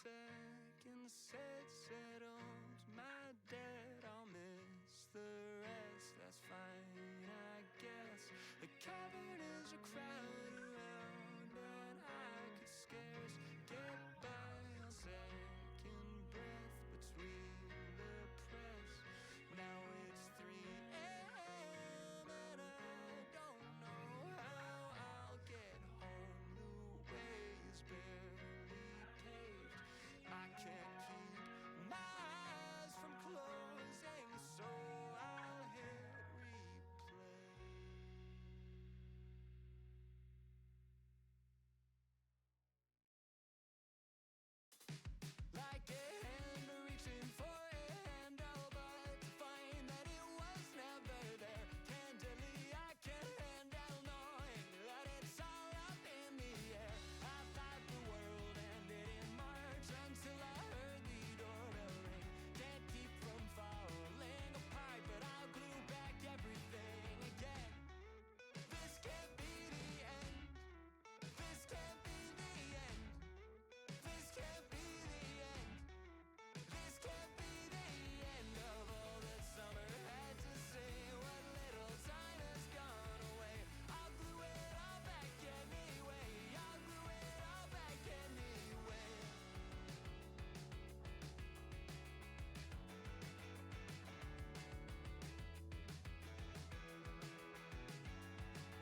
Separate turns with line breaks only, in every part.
second set settled my debt. I'll miss the rest, that's fine, I guess. The cavern is a crowd around, and I could scarce get by on second breath between the press. Now it's 3 a.m. and I don't know how I'll get home. The way is barely paved. I can't keep my eyes from closing, so I'll hit replay. Like a hand reaching for a handle, but to find that it was never there. Candidly, I can't handle knowing that it's all up in the air. I thought the world ended in March until I heard the doorbell ring. Can't keep from falling apart, but I'll glue back everything again. This can't be the end. This can't be the end. This can't be the end. This can't be the end of all that summer had to say. What little time has gone away. I'll glue it all back anyway. I'll glue it all back anyway.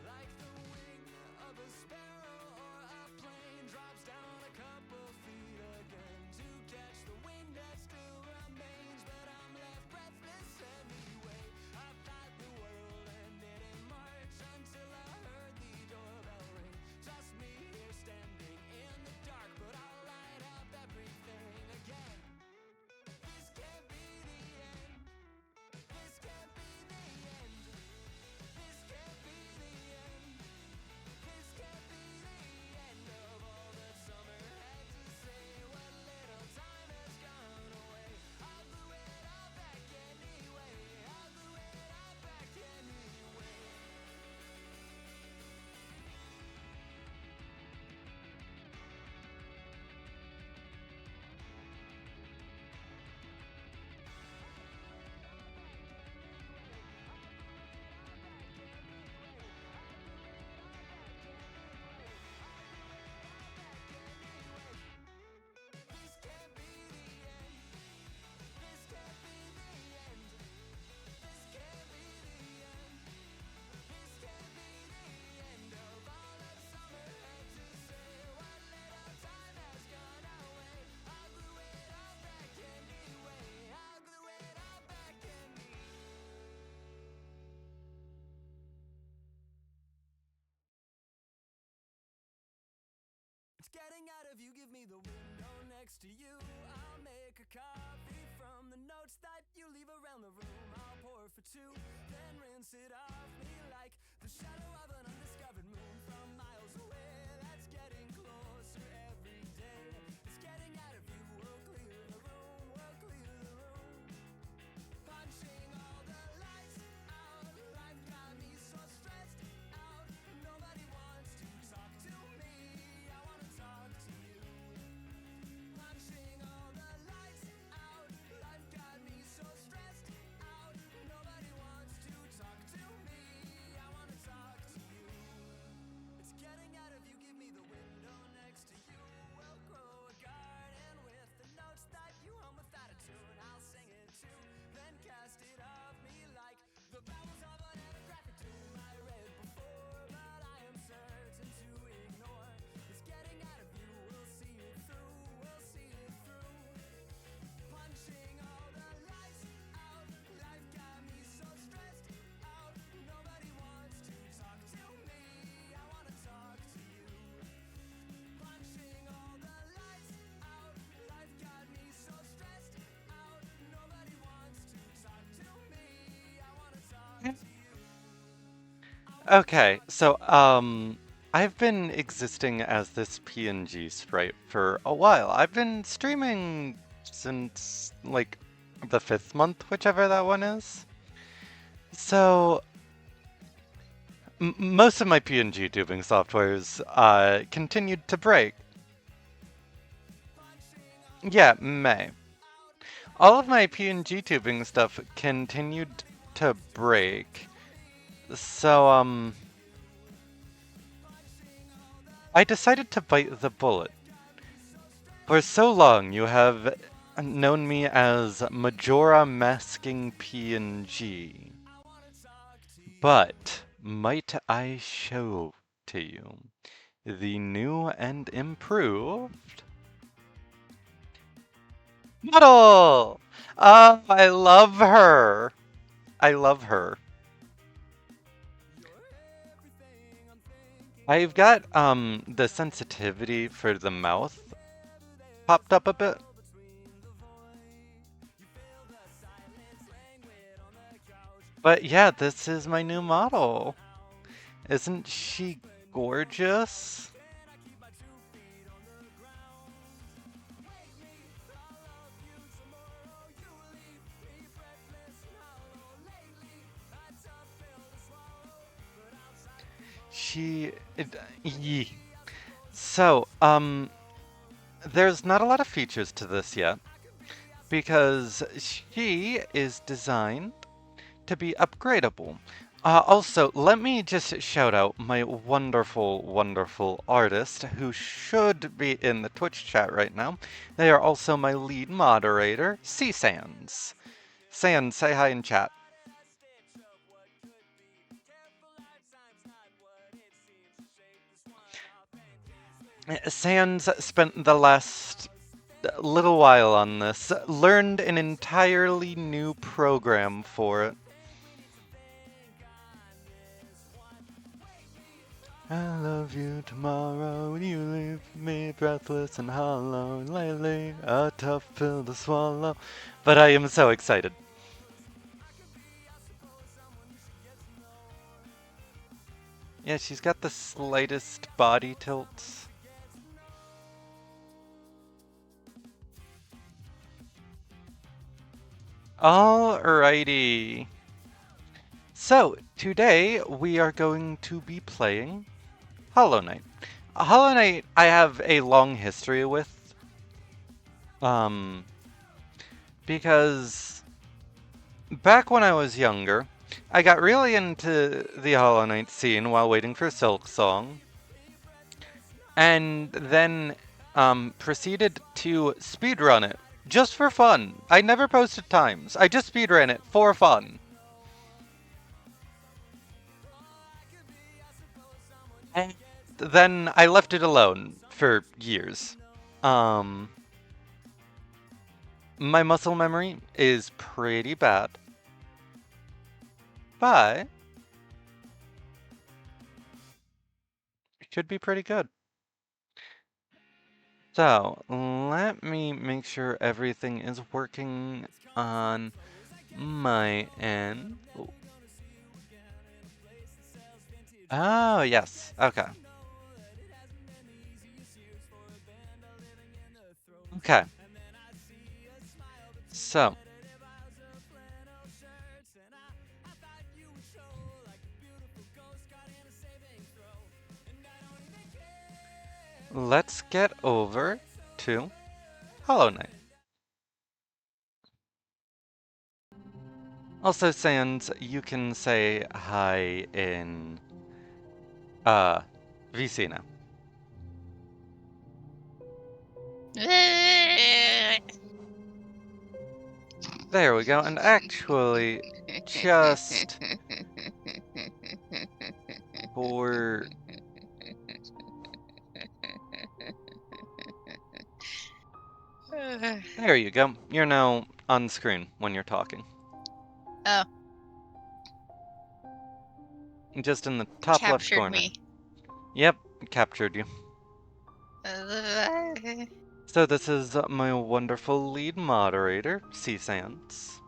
Like the wing of a sparrow or a plane drops down a couple feet again to catch the wind that still remains, but I'm left breathless anyway. I thought the world ended in March until I heard the doorbell ring. Just me here standing in the dark, but I'll light up everything again. This can't be the end. This can't be the end. This can't be the end. This can't be the end of all that summer had to say. What little time has gone away. I'll glue it all back anyway. I'll glue it all back anyway. This can't be the end. This can't be the end. This can't be the end. This can't be the end of all that summer had to say. What little time has gone away. I'll glue it all back anyway. I'll glue it all back anyway. It's getting out of you, give me the window next to you. I'll make a coffee from the notes that you leave around the room. I'll pour for two, then rinse it off me like the shadow of an undiscovered moon from miles away. That's getting closer every day. It's getting out of you, we'll clear the room, we'll clear the room. Punching all the lights out, life got me so stressed out. Nobody wants to talk to me, I wanna talk to you. Punching all the lights out, life got me so stressed out. Nobody wants to talk to me, I wanna talk to you. It's getting out of you, give me the window next to you. We'll grow a garden with the notes that you hum without a tune. I'll sing it too, then cast it off me like the bowels of an ethnographic tomb I read before, but I am certain to ignore. It's getting out of you, we'll see it through, we'll see it through. Punching all the lights out, life got me so stressed out. Nobody wants to talk to me, I wanna talk to you. Punching all the lights out, life got me so stressed out. Nobody wants to talk to me, I wanna talk to you.
Okay, so I've been existing as this PNG sprite for a while. I've been streaming since like the 5th month, whichever that one is. So most of my PNG tubing softwares continued to break. Yeah, May. All of my PNG tubing stuff continued to break. So, I decided to bite the bullet. For so long, you have known me as Majora Masking PNG. But might I show to you the new and improved model? Oh, I love her. I love her. I've got the sensitivity for the mouth popped up a bit. But yeah, this is my new model. Isn't she gorgeous? She... Yee. So, there's not a lot of features to this yet, because she is designed to be upgradable. Also, let me just shout out my wonderful, wonderful artist who should be in the Twitch chat right now. They are also my lead moderator, C Sands. Sands, say hi in chat. Sands spent the last little while on this, learned an entirely new program for it. I love you tomorrow, and you leave me breathless and hollow. Lately, a tough pill to swallow. But I am so excited. Yeah, she's got the slightest body tilts. Alrighty. So, today we are going to be playing Hollow Knight. Hollow Knight I have a long history with. Because back when I was younger, I got really into the Hollow Knight scene while waiting for Silksong. And then proceeded to speedrun it just for fun. I never posted times. I just speedran it for fun. And then I left it alone for years. My muscle memory is pretty bad. But it should be pretty good. So, let me make sure everything is working on my end. Oh, yes. Okay. Okay. So. Let's get over to Hollow Knight. Also, Sans, you can say hi in VC now. There we go, and actually, just for... There you go. You're now on screen when you're talking.
Oh.
Just in the top left corner.
Me.
Yep, captured you. So this is my wonderful lead moderator, C Sans.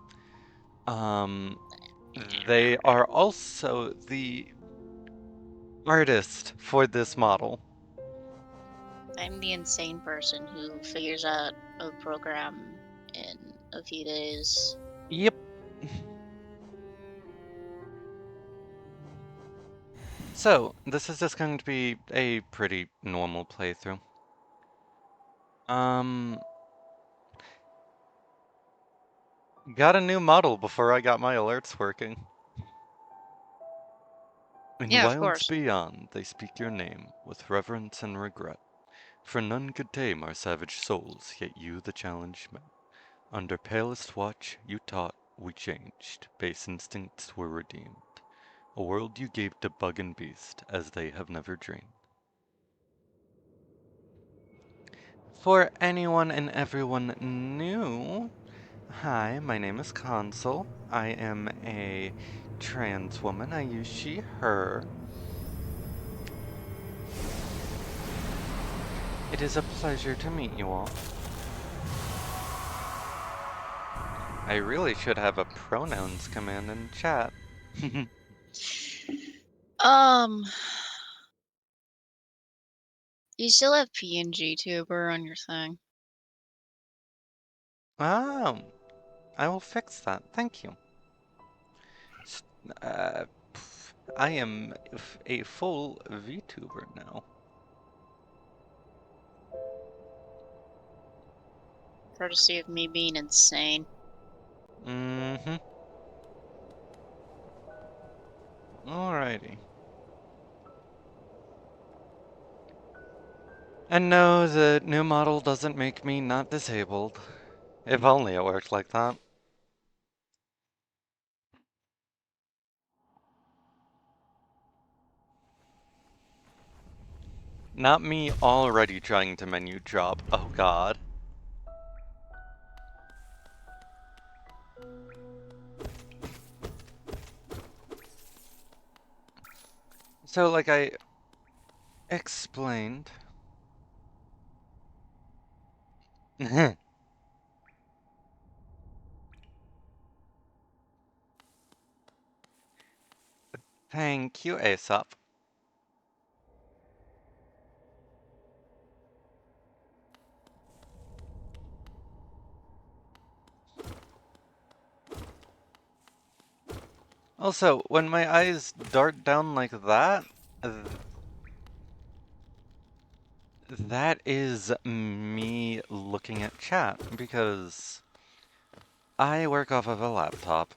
They are also the artist for this model.
I'm the insane person who figures out a program in a few days.
Yep. So, this is just going to be a pretty normal playthrough. Got a new model before I got my alerts working. In
Yeah, of
wilds
course.
beyond, they speak your name with reverence and regret. For none could tame our savage souls, yet you the challenge met. Under palest watch, you taught, we changed. Base instincts were redeemed. A world you gave to bug and beast, as they have never dreamed. For anyone and everyone new, hi, my name is Consul. I am a trans woman. I use she, her. It is a pleasure to meet you all. I really should have a pronouns command in chat.
You still have PNG tuber on your thing.
I will fix that. Thank you. I am a full VTuber now.
Courtesy of me being insane.
Mm-hmm. Alrighty. And no, the new model doesn't make me not disabled. If only it worked like that. Not me already trying to menu drop. Oh god. So, like I explained. Thank you, Aesop. Also, when my eyes dart down like that, that is me looking at chat, because I work off of a laptop.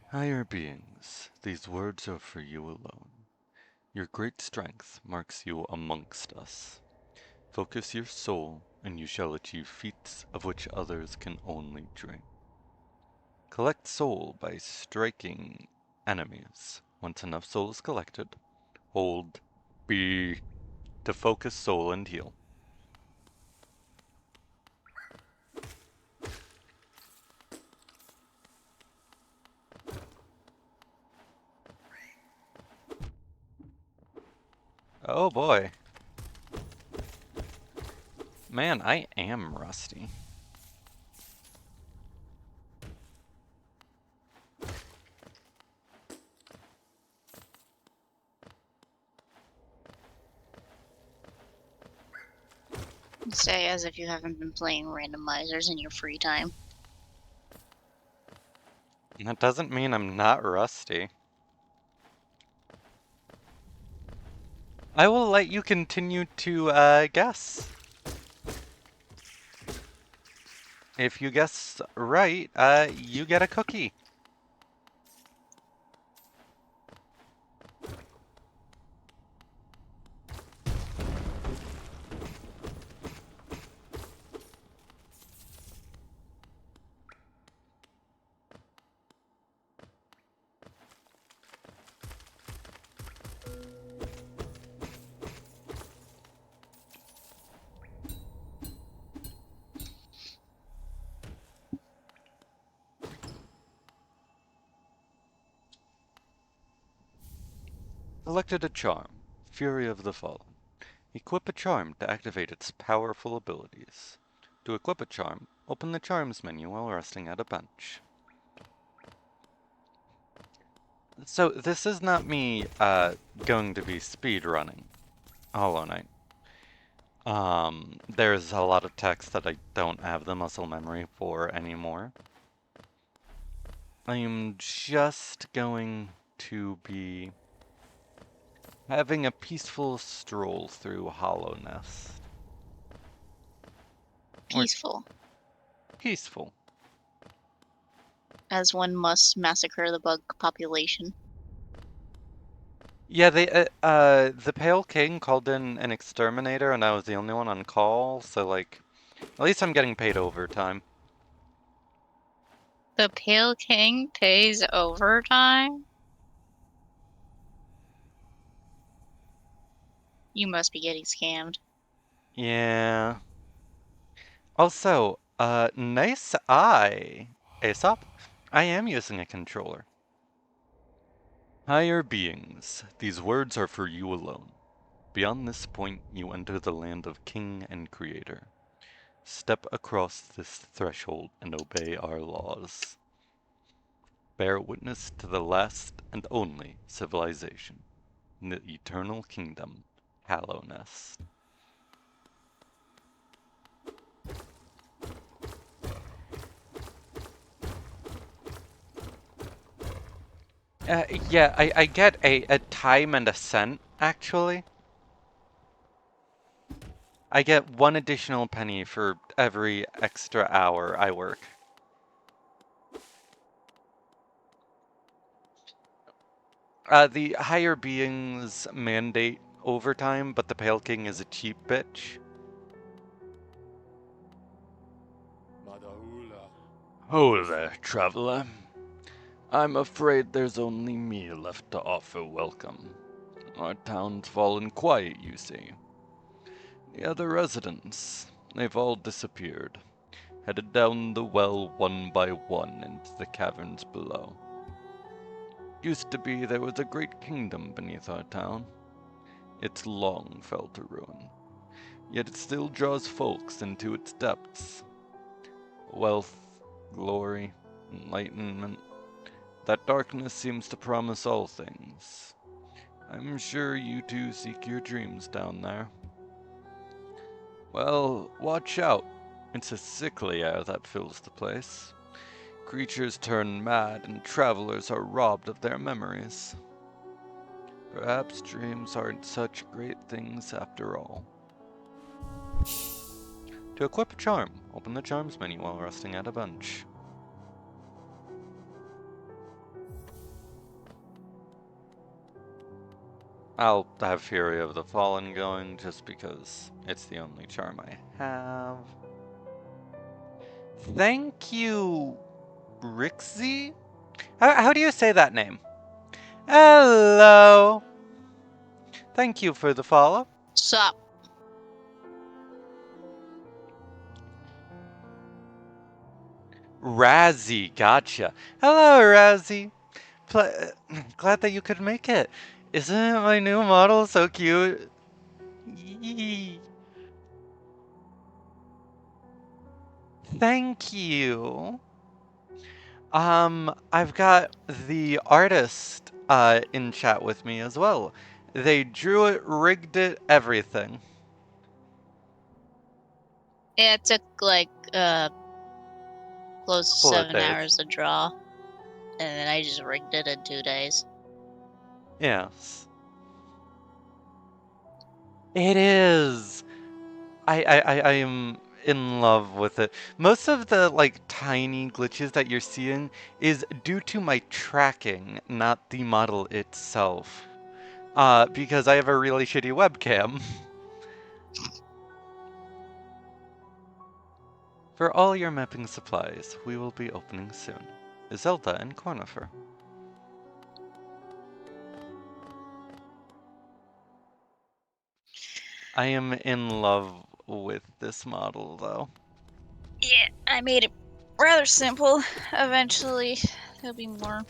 Higher beings, these words are for you alone. Your great strength marks you amongst us. Focus your soul, and you shall achieve feats of which others can only dream. Collect soul by striking enemies. Once enough soul is collected, hold B to focus soul and heal. Oh boy. Man, I am rusty.
Say as if you haven't been playing randomizers in your free time.
That doesn't mean I'm not rusty. I will let you continue to guess. If you guess right, you get a cookie. Selected a charm, Fury of the Fallen. Equip a charm to activate its powerful abilities. To equip a charm, open the charms menu while resting at a bench. So this is not me going to be speed running Hollow Knight. There's a lot of text that I don't have the muscle memory for anymore. I am just going to be having a peaceful stroll through Hollow Nest.
Peaceful,
Peaceful.
as one must massacre the bug population.
Yeah, the Pale King called in an exterminator, and I was the only one on call, so, like, at least I'm getting paid overtime.
The Pale King pays overtime? You must be getting scammed.
Yeah. Also, nice eye, Aesop. I am using a controller. Higher beings, these words are for you alone. Beyond this point, you enter the land of King and Creator. Step across this threshold and obey our laws. Bear witness to the last and only civilization, the eternal kingdom, Hollow Nest. Yeah, I get a time and a cent, actually. I get 1 additional penny for every extra hour I work. The higher beings mandate overtime, but the Pale King is a cheap bitch. Oh there, traveler. I'm afraid there's only me left to offer welcome. Our town's fallen quiet, you see. The other residents, they've all disappeared, headed down the well one by one into the caverns below. Used to be there was a great kingdom beneath our town. It's long fell to ruin, yet it still draws folks into its depths. Wealth, glory, enlightenment, that darkness seems to promise all things. I'm sure you two seek your dreams down there. Well, watch out. It's a sickly air that fills the place. Creatures turn mad and travelers are robbed of their memories. Perhaps dreams aren't such great things after all. To equip a charm, open the charms menu while resting at a bench. I'll have Fury of the Fallen going just because it's the only charm I have. Thank you, Rixie? How do you say that name? Hello! Thank you for the follow.
Sup?
Razzie, gotcha. Hello, Razzie. Glad that you could make it. Isn't my new model so cute? Yee. Thank you. I've got the artist in chat with me as well. They drew it, rigged it, everything.
It took like close to
Couple of
7
days.
hours to draw, and then I just rigged it in 2 days.
Yes. It is. I am in love with it. Most of the like tiny glitches that you're seeing is due to my tracking, not the model itself. Because I have a really shitty webcam. For all your mapping supplies, we will be opening soon. Zelda and Cornifer. I am in love with this model, though.
Yeah, I made it rather simple. Eventually, there'll be more,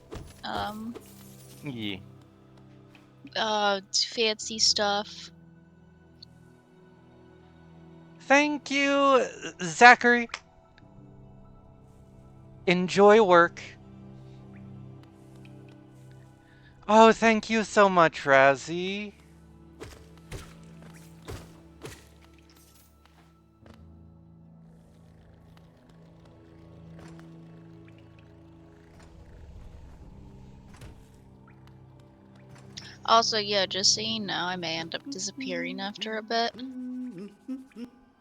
Yeah.
fancy stuff.
Thank you, Zachary. Enjoy work. Oh, thank you so much, Razzie.
Also, yeah, just so you know, I may end up disappearing after a bit.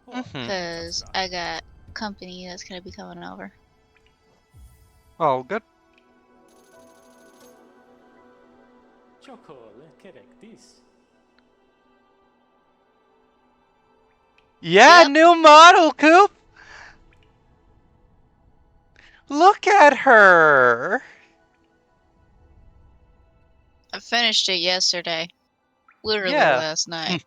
Because I got company that's going to be coming over.
Oh, good. Yeah,
Yep.
new model, Coop! Look at her!
I finished it yesterday. Literally
Yeah.
last night.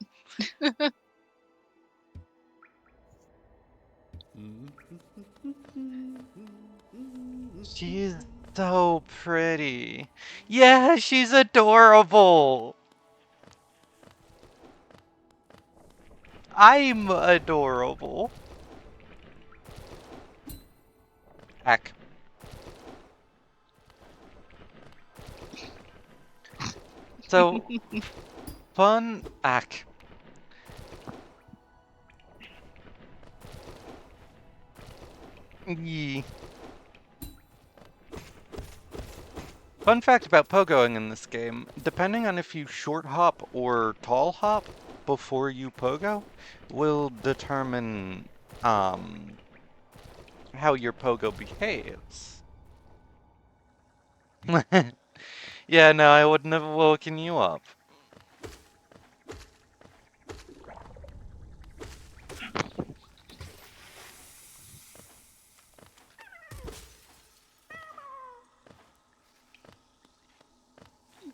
She's so pretty. Yeah, she's adorable. I'm adorable. Heck. So, fun ack. Yee. Fun fact about pogoing in this game, depending on if you short hop or tall hop before you pogo, will determine how your pogo behaves. Yeah, no, I wouldn't have woken you up.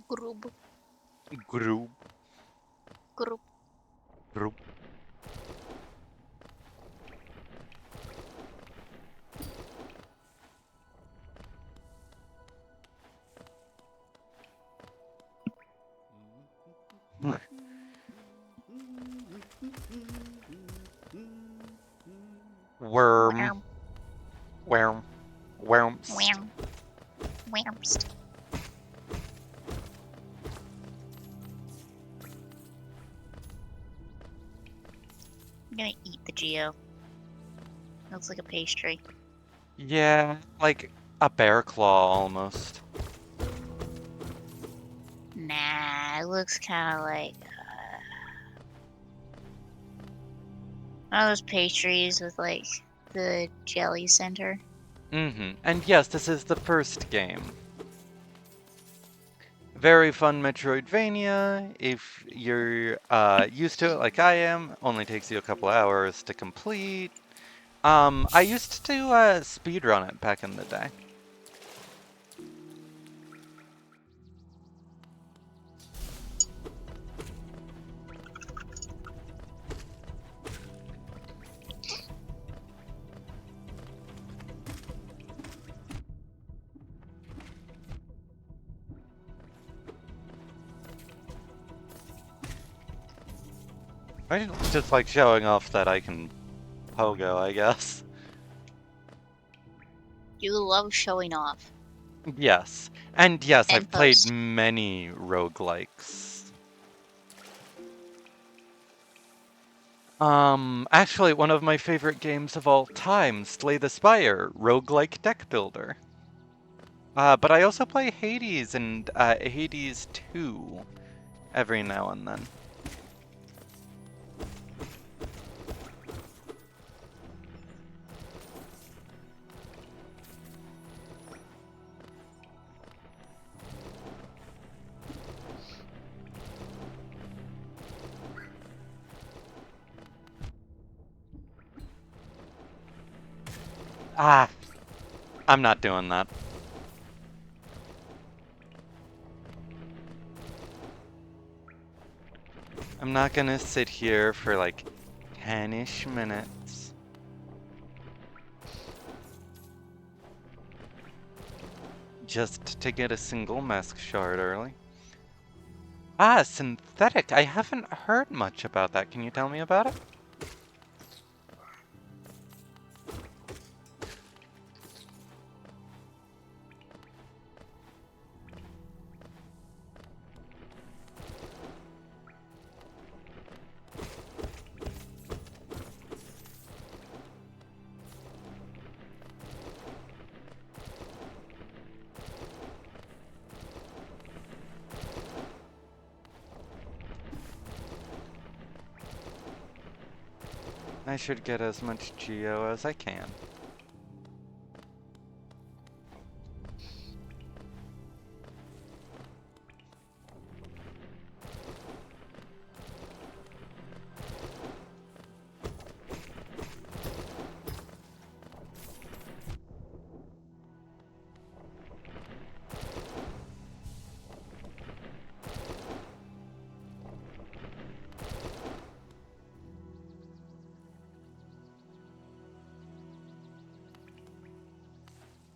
Group.
Group.
Group.
Group. Worm. Worm. Worms.
Wham. Whamst. I'm gonna eat the Geo. Looks like a pastry.
Yeah, like a bear claw almost.
Nah, it looks kind of like one of those pastries with like the jelly center.
And yes, this is the first game. Very fun Metroidvania. If you're used to it like I am, only takes you a couple hours to complete. I used to speedrun it back in the day. I just like showing off that I can pogo, I guess.
You love showing off.
Yes. And yes,
And
I've played
post.
many roguelikes. Actually, one of my favorite games of all time, Slay the Spire, roguelike deck builder. But I also play Hades and Hades 2 every now and then. Ah, I'm not doing that. I'm not gonna sit here for like 10-ish minutes. Just to get a single mask shard early. Ah, synthetic. I haven't heard much about that. Can you tell me about it? I should get as much geo as I can.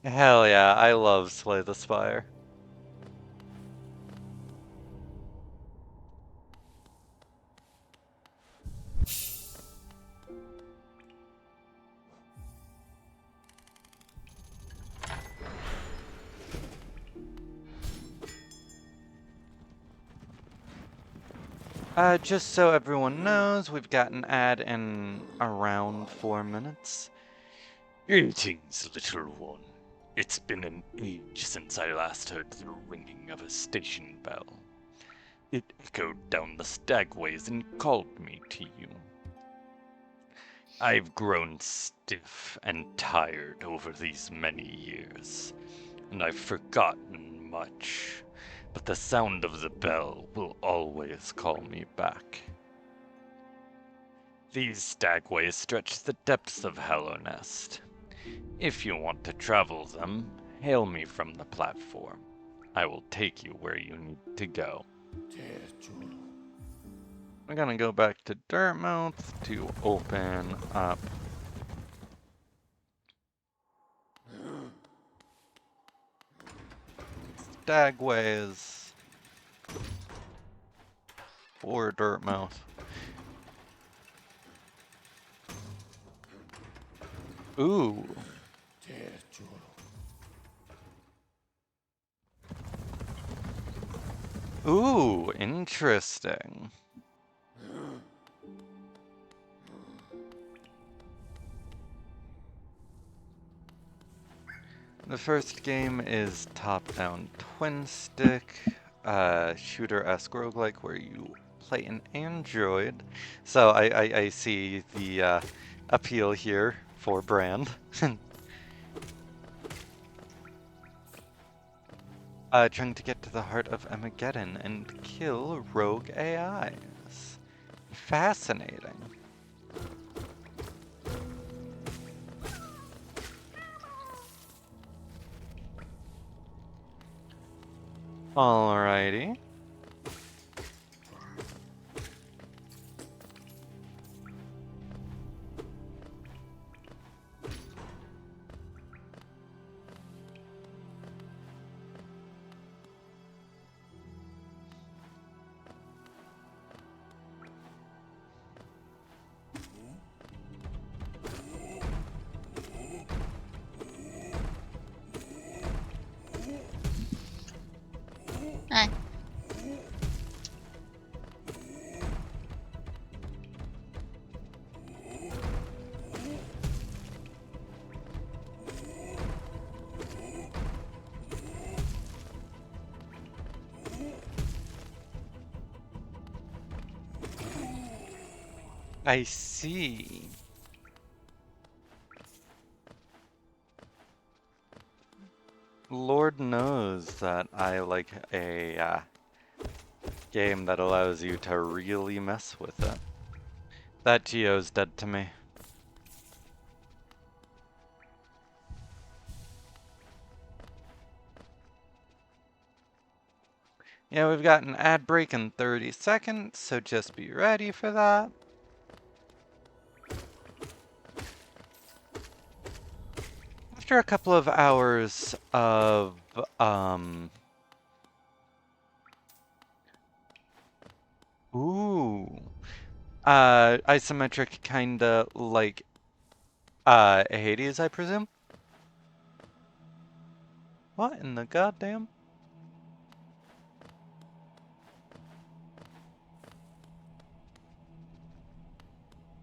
Hell yeah, I love Slay the Spire. Just so everyone knows, we've got an ad in around 4 minutes.
Greetings, little one. It's been an age since I last heard the ringing of a station bell. It echoed down the stagways and called me to you. I've grown stiff and tired over these many years, and I've forgotten much, but the sound of the bell will always call me back. These stagways stretch the depths of Hallownest. If you want to travel them, hail me from the platform. I will take you where you need to go.
We're gonna go back to Dirtmouth to open up Stagways for Dirtmouth. Ooh. Ooh, interesting. The first game is top-down twin stick, shooter-esque roguelike where you play an android. So I see the appeal here for Brand. Trying to get to the heart of Armageddon and kill rogue AIs. Fascinating. Alrighty.
Hi.
I see. Lord knows that I like a game that allows you to really mess with it. That Geo's dead to me. Yeah, we've got an ad break in 30 seconds, so just be ready for that. After a couple of hours of, isometric kinda like, Hades, I presume? What in the goddamn?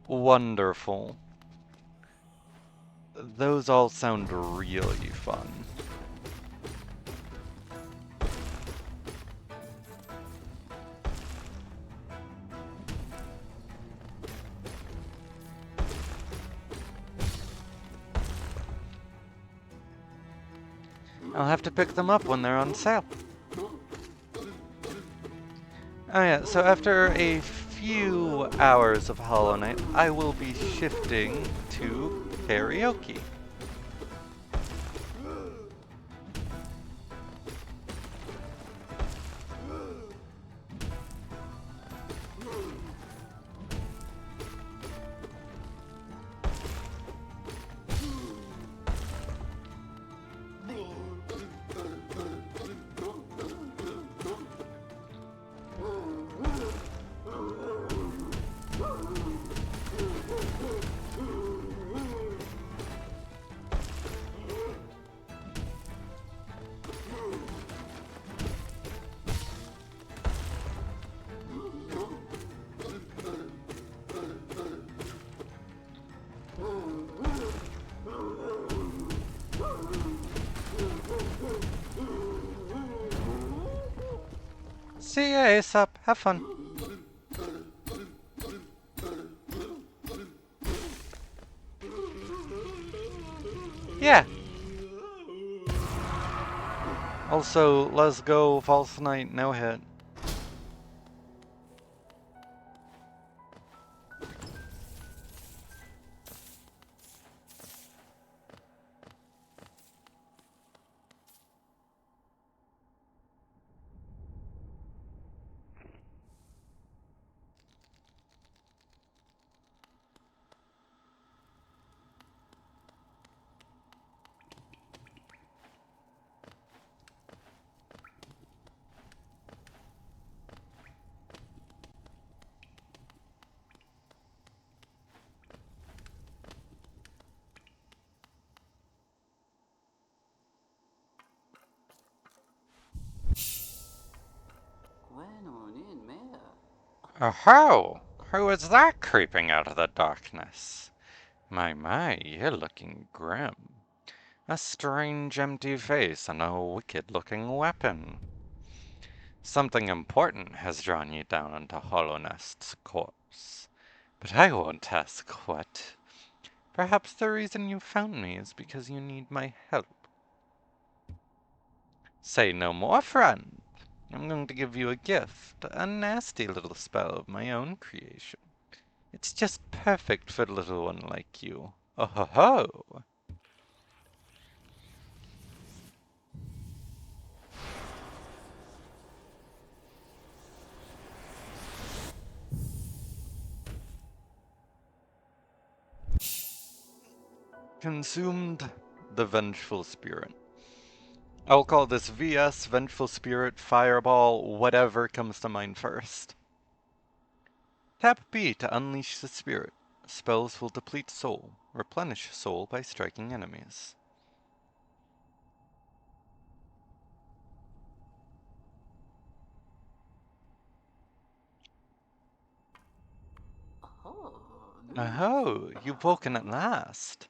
Wonderful. Those all sound really fun. I'll have to pick them up when they're on sale. Oh yeah, so after a few hours of Hollow Knight, I will be shifting to karaoke. See ya, Aesop. Have fun. Yeah. Also, let's go False Knight, no hit. Oh-ho! Who is that creeping out of the darkness? My, you're looking grim. A strange empty face and a wicked-looking weapon. Something important has drawn you down into Hollownest's corpse. But I won't ask what. Perhaps the reason you found me is because you need my help. Say no more, friend. I'm going to give you a gift, a nasty little spell of my own creation. It's just perfect for a little one like you. Oh ho ho! Consumed the Vengeful Spirit. I'll call this VS, Vengeful Spirit, Fireball, whatever comes to mind first. Tap B to unleash the spirit. Spells will deplete soul. Replenish soul by striking enemies. Oh, you've woken at last.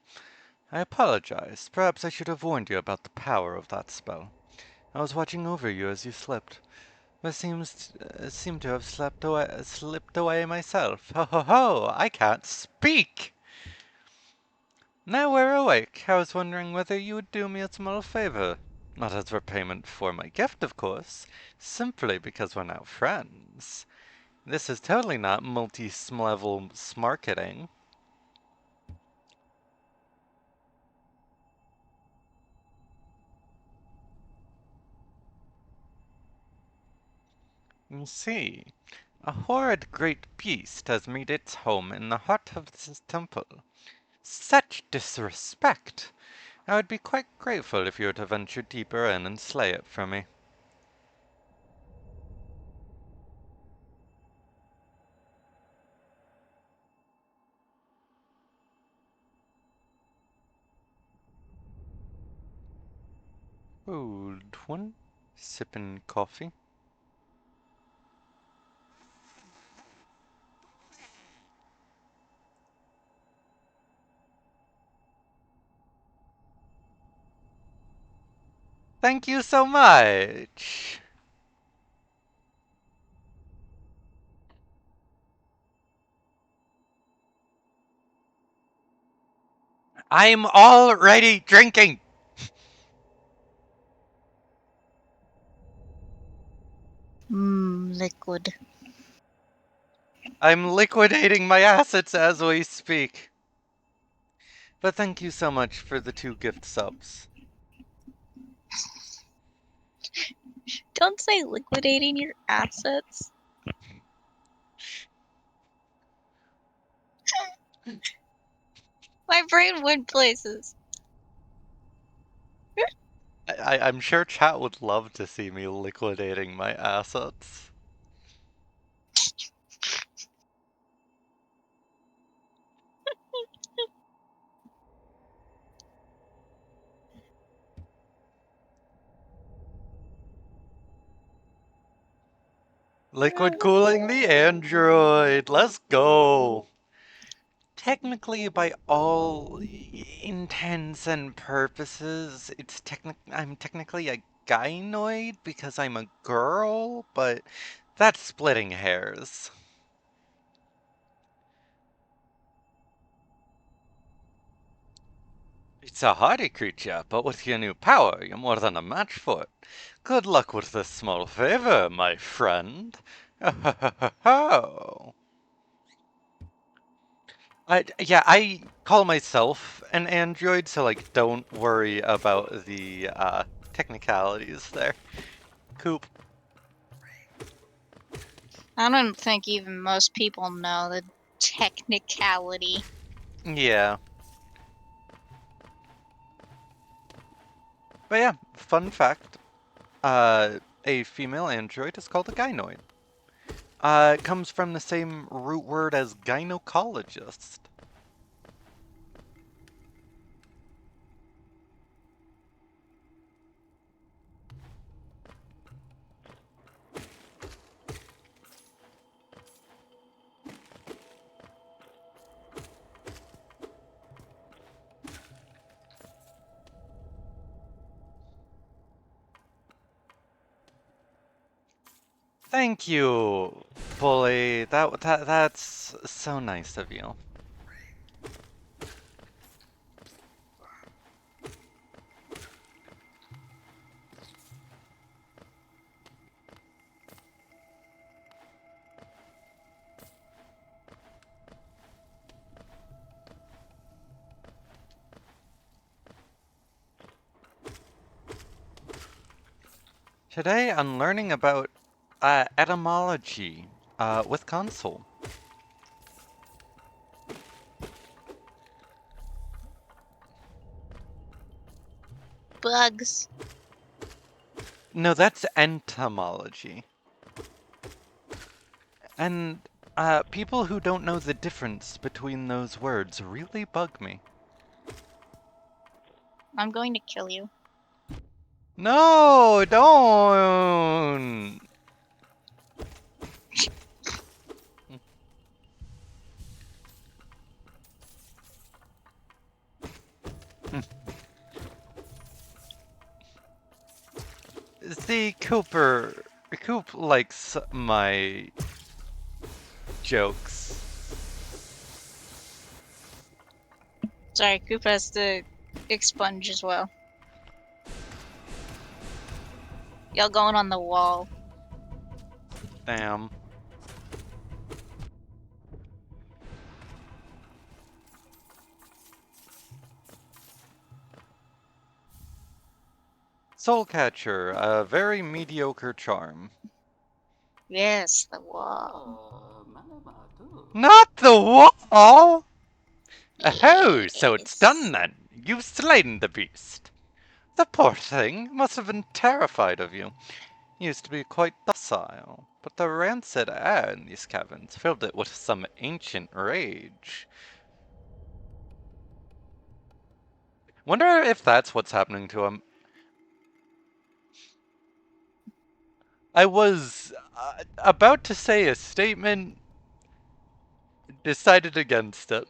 I apologize. Perhaps I should have warned you about the power of that spell. I was watching over you as you slept, but seem to have slipped away myself. Ho ho ho! I can't speak! Now we're awake. I was wondering whether you would do me a small favor. Not as repayment for my gift, of course. Simply because we're now friends. This is totally not multi-level marketing. You see, a horrid great beast has made its home in the heart of this temple. Such disrespect! I would be quite grateful if you were to venture deeper in and slay it for me. Hold one. Sipping coffee. Thank you so much! I'm already drinking!
Liquid.
I'm liquidating my assets as we speak. But thank you so much for the 2 gift subs.
Don't say liquidating your assets. My brain went places.
I'm sure chat would love to see me liquidating my assets. Liquid cooling the android. Let's go. Technically, by all intents and purposes, I'm technically a gynoid because I'm a girl, but that's splitting hairs. It's a hardy creature, but with your new power, you're more than a match for it. Good luck with this small favor, my friend. Oh. Yeah, I call myself an android, so like, don't worry about the technicalities there. Coop.
I don't think even most people know the technicality.
Yeah. But yeah, fun fact. A female android is called a gynoid. It comes from the same root word as gynecologist. Thank you, Bully. That's so nice of you. Today I'm learning about etymology with console.
Bugs.
No, that's entomology. And people who don't know the difference between those words really bug me.
I'm going to kill you.
No, don't! See, Coop likes my jokes.
Sorry, Coop has to expunge as well. Y'all going on the wall.
Damn. Soulcatcher, a very mediocre charm.
Yes, the wall.
Not the wall! Oh, so it's
Yes.
done then. You've slain the beast. The poor thing must have been terrified of you. Used to be quite docile, but the rancid air in these caverns filled it with some ancient rage. Wonder if that's what's happening to him. I was about to say a statement, decided against it.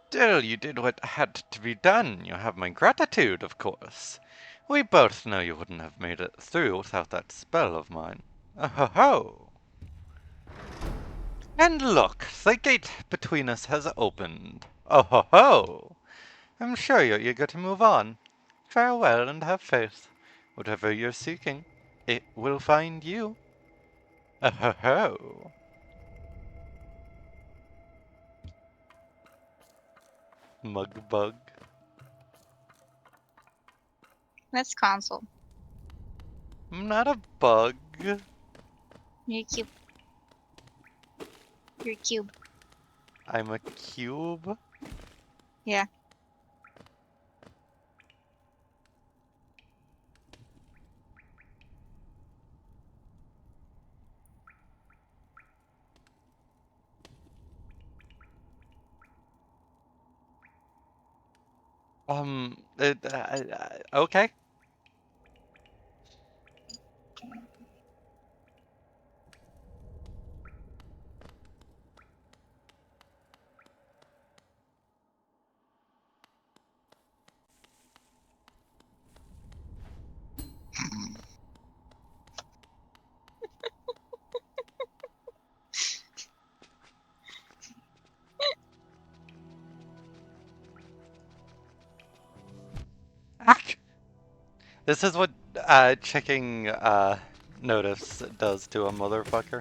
Still, you did what had to be done. You have my gratitude, of course. We both know you wouldn't have made it through without that spell of mine. Oh ho ho! And look, the gate between us has opened. Oh ho ho! I'm sure you're eager to move on. Farewell and have faith. Whatever you're seeking, it will find you. Oh. Mug bug.
That's console.
I'm not a bug.
You're cube. You're cube.
I'm a cube.
Yeah.
Okay. This is what checking notice does to a motherfucker.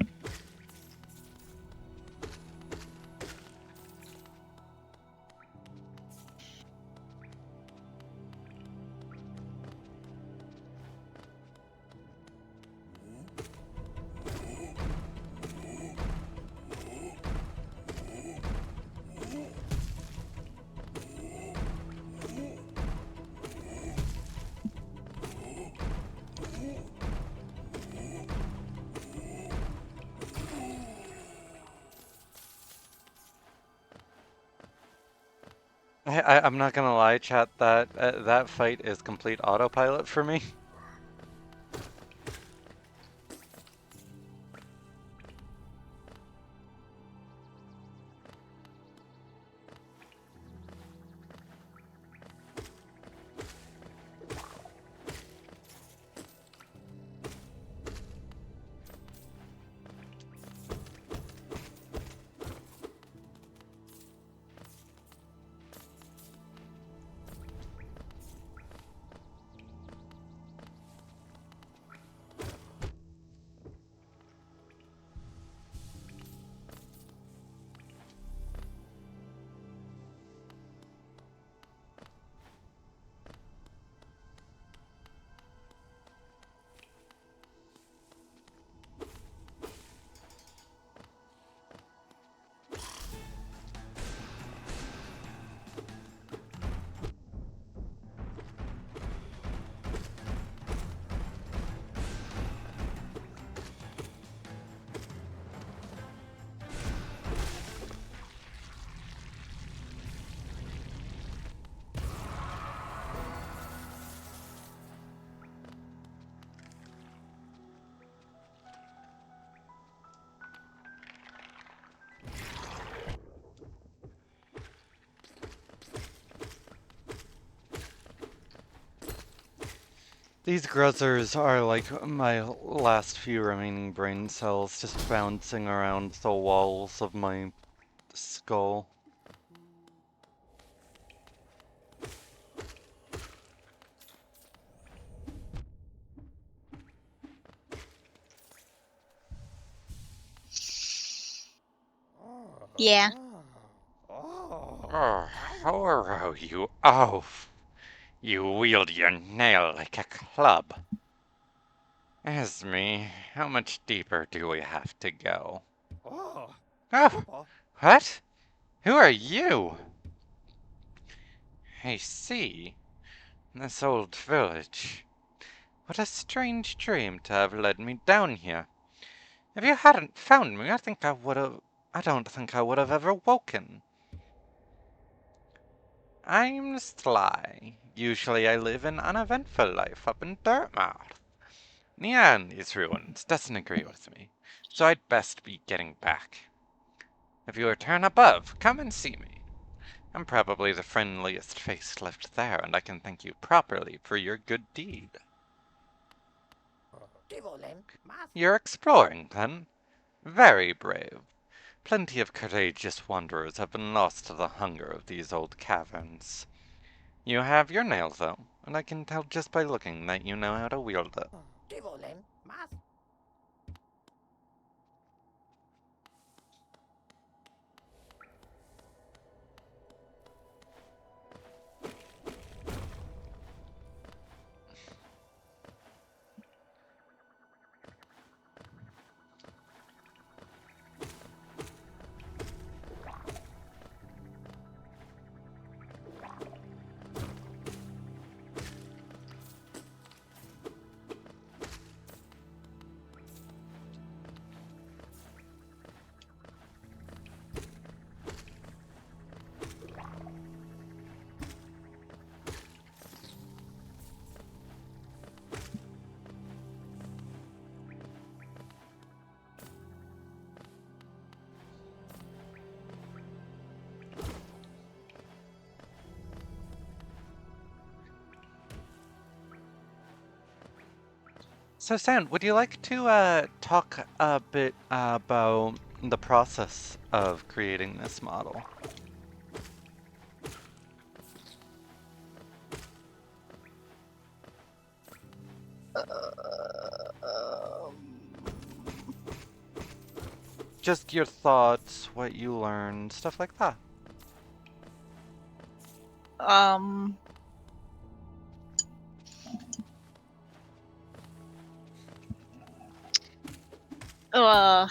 I'm not gonna lie, chat. That fight is complete autopilot for me. These gruzzers are like my last few remaining brain cells just bouncing around the walls of my skull.
Yeah.
Oh, how are you? Oh, you wield your nail like a club. Esme, how much deeper do we have to go? Oh, what? Who are you? I see. This old village. What a strange dream to have led me down here. If you hadn't found me, I don't think I would have ever woken. I'm Sly. Usually I live an uneventful life up in Dirtmouth. Nia and these ruins doesn't agree with me, so I'd best be getting back. If you return above, come and see me. I'm probably the friendliest face left there, and I can thank you properly for your good deed. You're exploring, then? Very brave. Plenty of courageous wanderers have been lost to the hunger of these old caverns.
You have your nails, though, and I can tell just by looking that you know how to wield it.
¿Qué volen? ¿Más?
So, Stan, would you like to talk a bit about the process of creating this model? Just your thoughts, what you learned, stuff like that.
Um. Uh.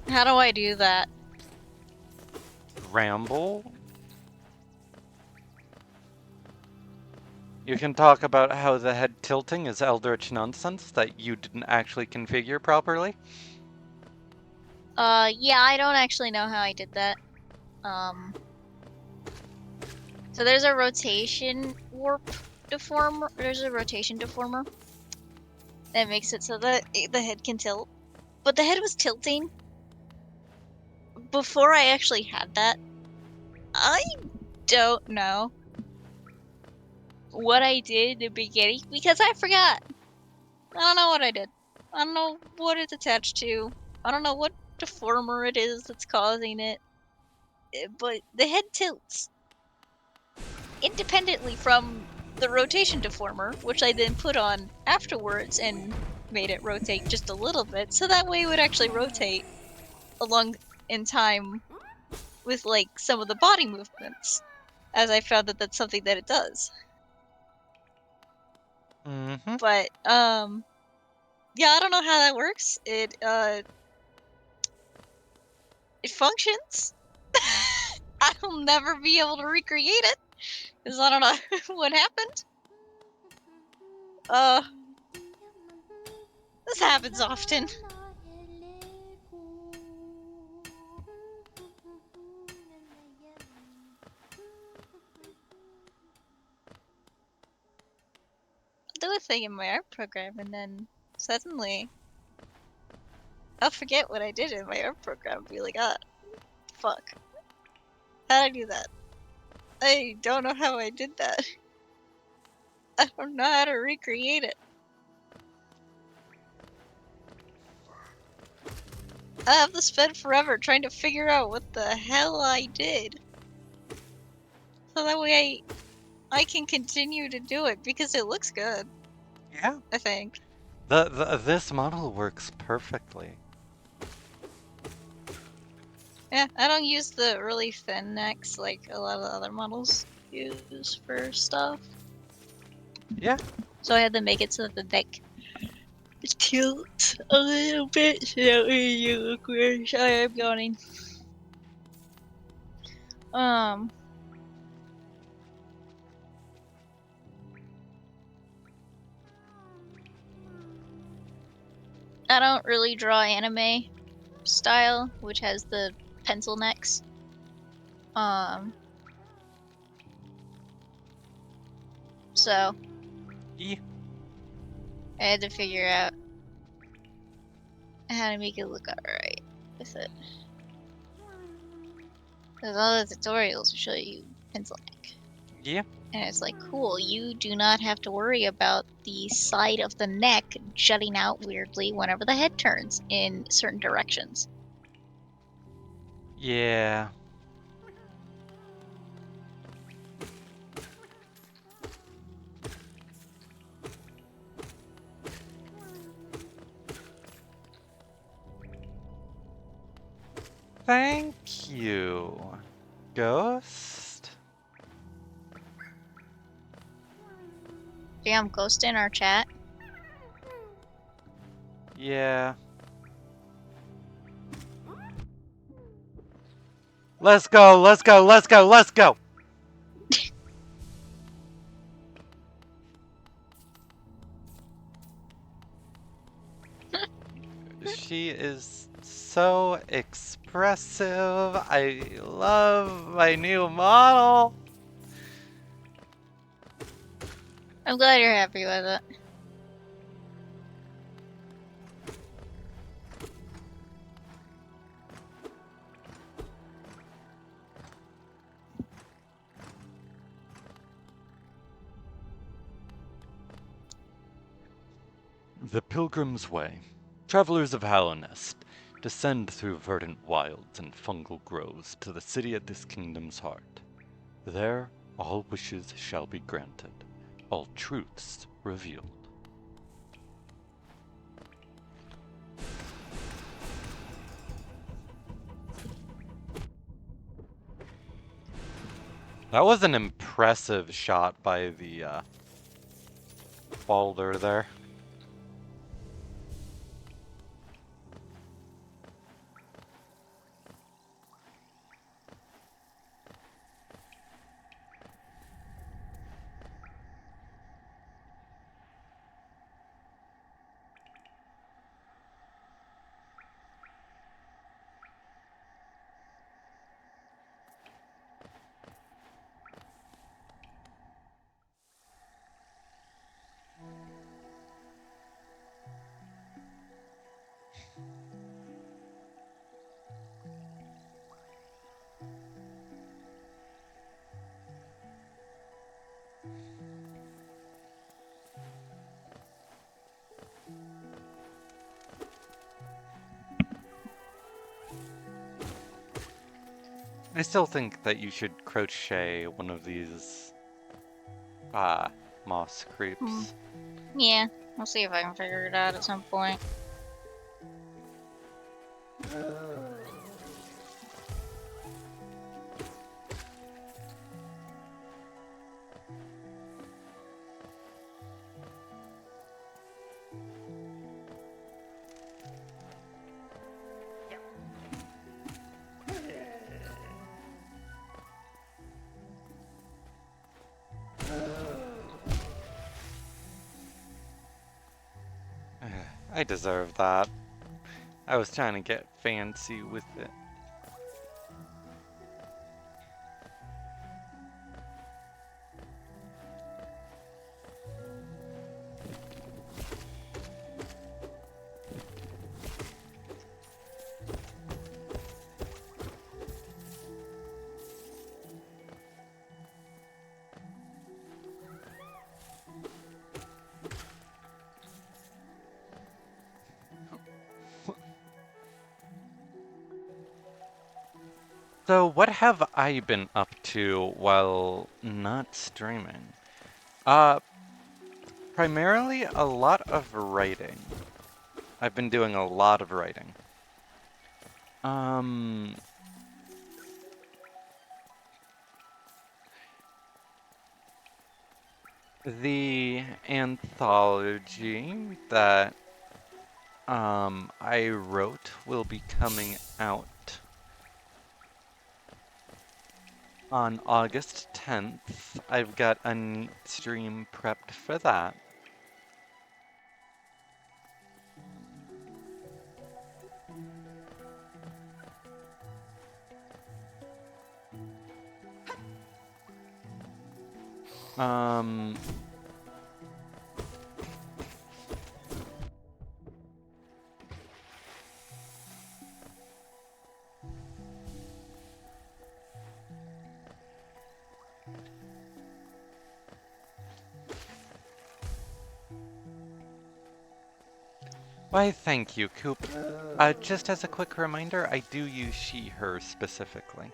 How do I do that?
Ramble? You can talk about how the head tilting is eldritch nonsense that you didn't actually configure properly.
Yeah, I don't actually know how I did that. So there's a rotation warp deformer. There's a rotation deformer that makes it so that the head can tilt. But the head was tilting before I actually had that. I don't know what I did in the beginning because I forgot. I don't know what I did. I don't know what it's attached to. I don't know what deformer it is that's causing it. But the head tilts independently from the rotation deformer, which I then put on afterwards and made it rotate just a little bit, so that way it would actually rotate along in time with like some of the body movements, as I found that that's something that it does.
Mm-hmm.
But yeah, I don't know how that works. It functions. I'll never be able to recreate it because I don't know what happened. This happens often. I'll do a thing in my art program and then suddenly I'll forget what I did in my art program and be like, ah, fuck. How'd I do that? I don't know how I did that. I don't know how to recreate it. I have to spend forever trying to figure out what the hell I did. So that way I can continue to do it because it looks good,
Yeah.
I think.
This model works perfectly.
Yeah, I don't use the really thin necks like a lot of the other models use for stuff.
Yeah.
So I had to make it so that the neck tilts a little bit so that way you look weird. Sorry, I'm yawning. I don't really draw anime style, which has the pencil necks. So
Yeah.
I had to figure out how to make it look alright with it. Because all the tutorials will show you pencil neck.
Yeah.
And it's like, cool, you do not have to worry about the side of the neck jutting out weirdly whenever the head turns in certain directions.
Yeah. Thank you, Ghost.
Damn, Ghost in our chat.
Yeah. Let's go, let's go, let's go, let's go! She is so expressive. I love my new model.
I'm glad you're happy with it.
The Pilgrim's Way. Travelers of Hallownest, descend through verdant wilds and fungal groves to the city at this kingdom's heart. There, all wishes shall be granted, all truths revealed.
That was an impressive shot by the boulder there. I still think that you should crochet one of these moss creeps.
Yeah, I'll see if I can figure it out at some point.
I deserve that. I was trying to get fancy with it. So what have I been up to while not streaming? Primarily a lot of writing. I've been doing a lot of writing. The anthology that I wrote will be coming out on August 10th. I've got a neat stream prepped for that. Why, thank you, Coop. Just as a quick reminder, I do use she, her specifically.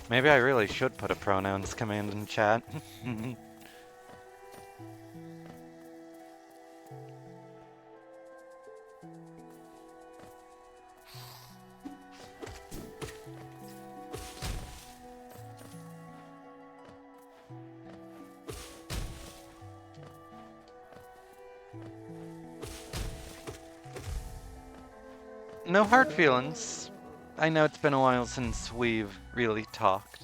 Maybe I really should put a pronouns command in chat. No hard feelings. I know it's been a while since we've really talked.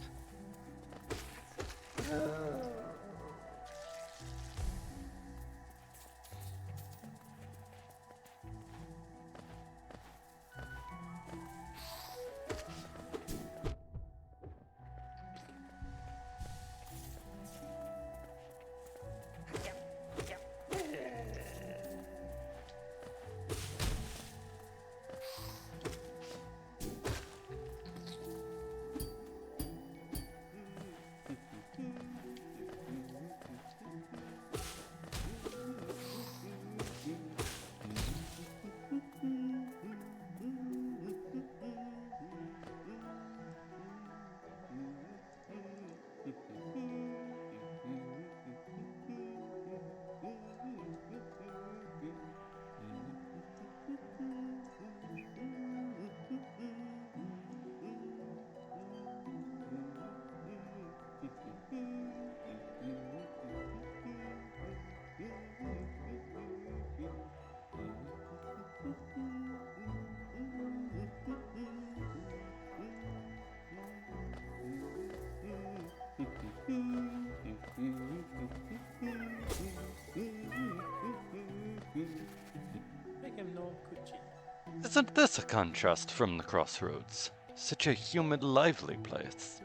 Isn't this a contrast from the crossroads? Such a humid, lively place.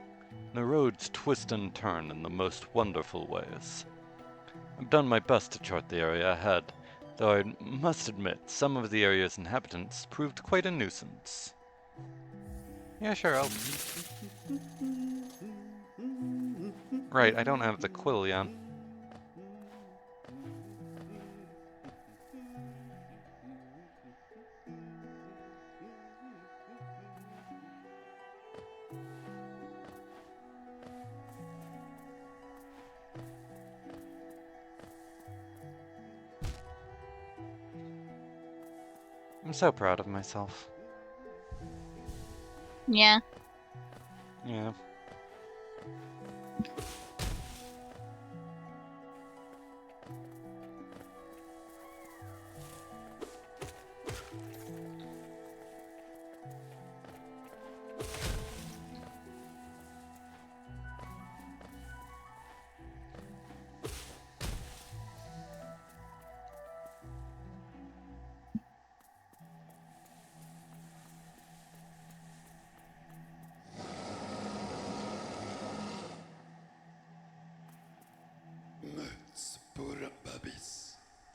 The roads twist and turn in the most wonderful ways. I've done my best to chart the area ahead, though I must admit some of the area's inhabitants proved quite a nuisance. Yeah, sure, I'll... Right, I don't have the quill yet. I'm so proud of myself.
Yeah.
Yeah.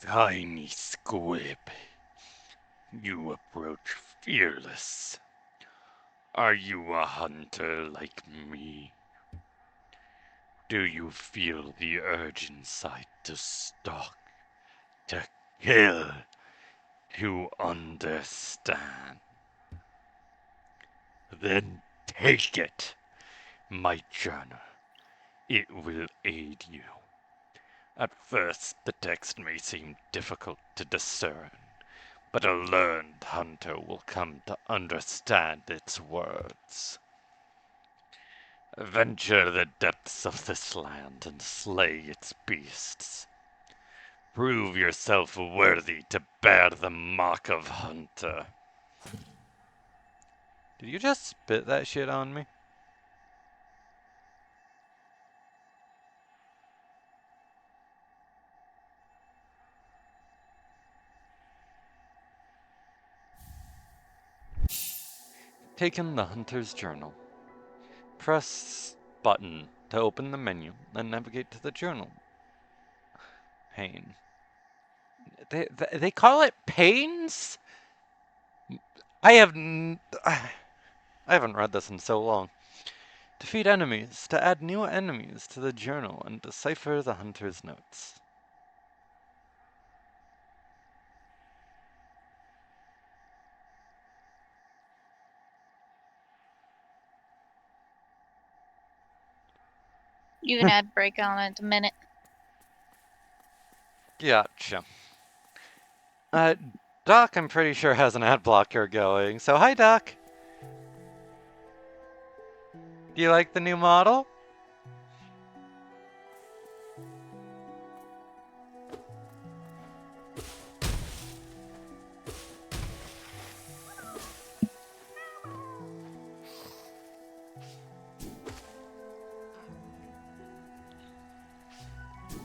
Tiny squib, you approach fearless. Are you a hunter like me? Do you feel the urge inside to stalk, to kill, to understand? Then take it, my journal. It will aid you. At first, the text may seem difficult to discern, but a learned hunter will come to understand its words. Venture the depths of this land and slay its beasts. Prove yourself worthy to bear the mark of hunter.
Did you just spit that shit on me? Take in the Hunter's Journal. Press button to open the menu, then navigate to the journal pane. They call it panes? I haven't read this in so long. Defeat enemies to add new enemies to the journal and decipher the hunter's notes.
You can add break on it a minute.
Gotcha. Doc, I'm pretty sure has an ad blocker going. So hi, Doc. Do you like the new model?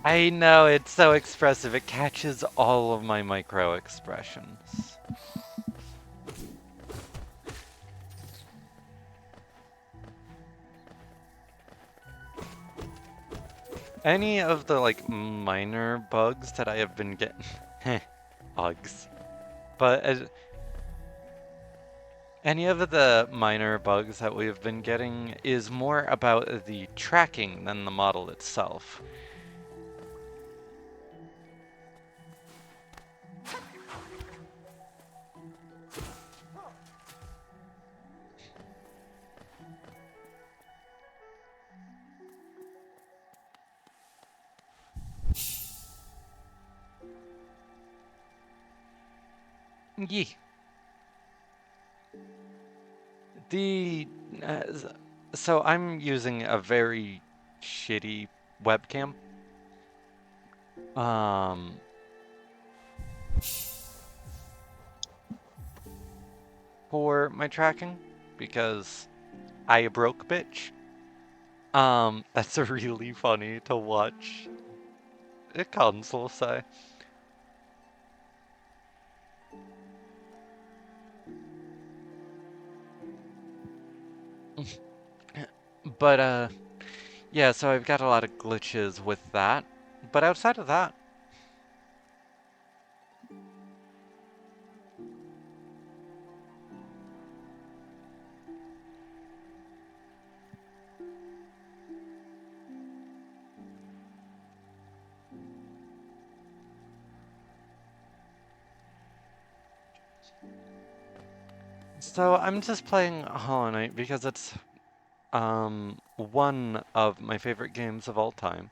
I know, it's so expressive. It catches all of my micro expressions. Any of the like minor bugs that I have been getting, bugs, but any of the minor bugs that we have been getting is more about the tracking than the model itself. Yee. The so I'm using a very shitty webcam. For my tracking because I a broke bitch. That's really funny to watch a console say. But yeah, so I've got a lot of glitches with that. But outside of that, so I'm just playing Hollow Knight because it's one of my favorite games of all time.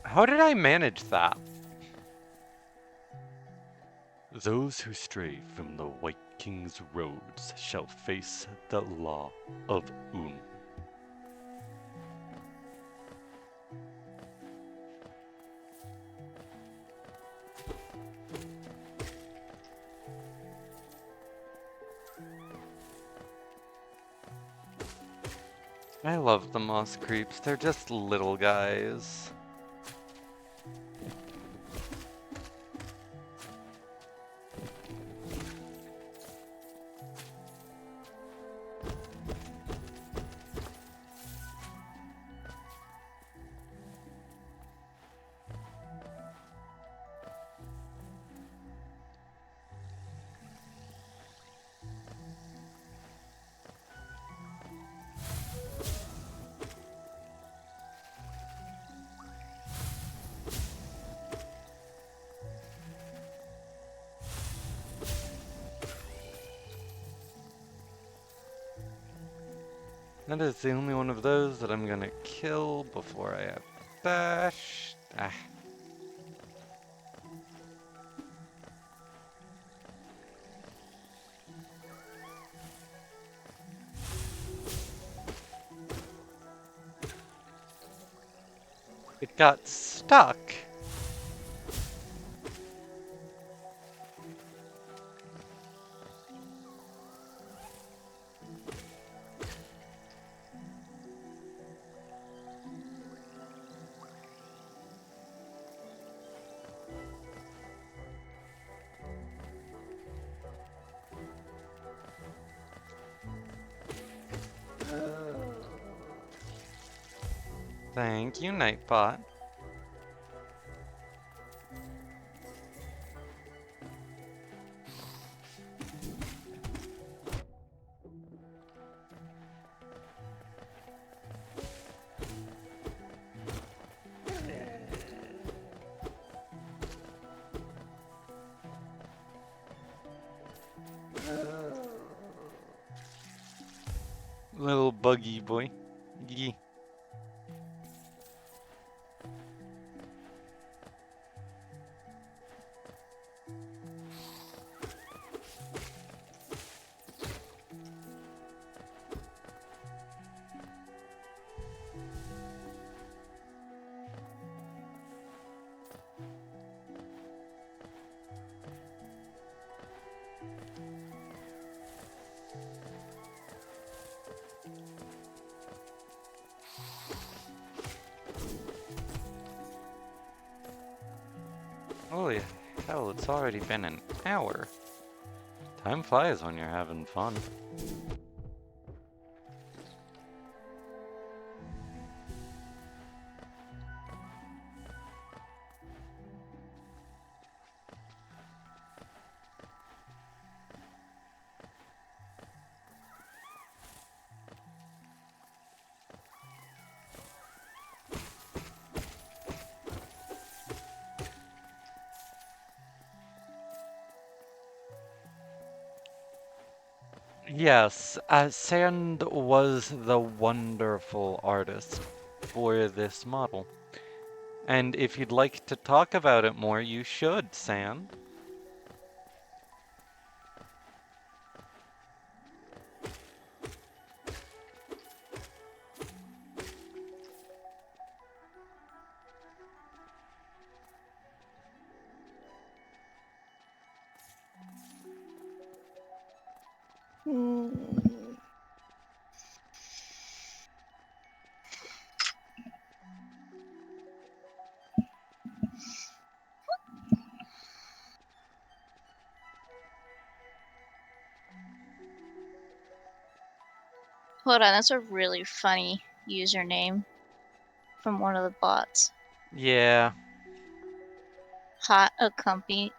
How did I manage that?
Those who stray from the White King's roads shall face the law of Un.
I love the moss creeps. They're just little guys. That is the only one of those that I'm gonna kill before I have dash. Ah. It got stuck. Thank you, Nightbot. Little buggy boy. Yee. Holy hell, it's already been an hour. Time flies when you're having fun. Yes, Sand was the wonderful artist for this model. And if you'd like to talk about it more, you should, Sand.
Hmm. Hold on, that's a really funny username from one of the bots.
Yeah.
Fuck. A condominium.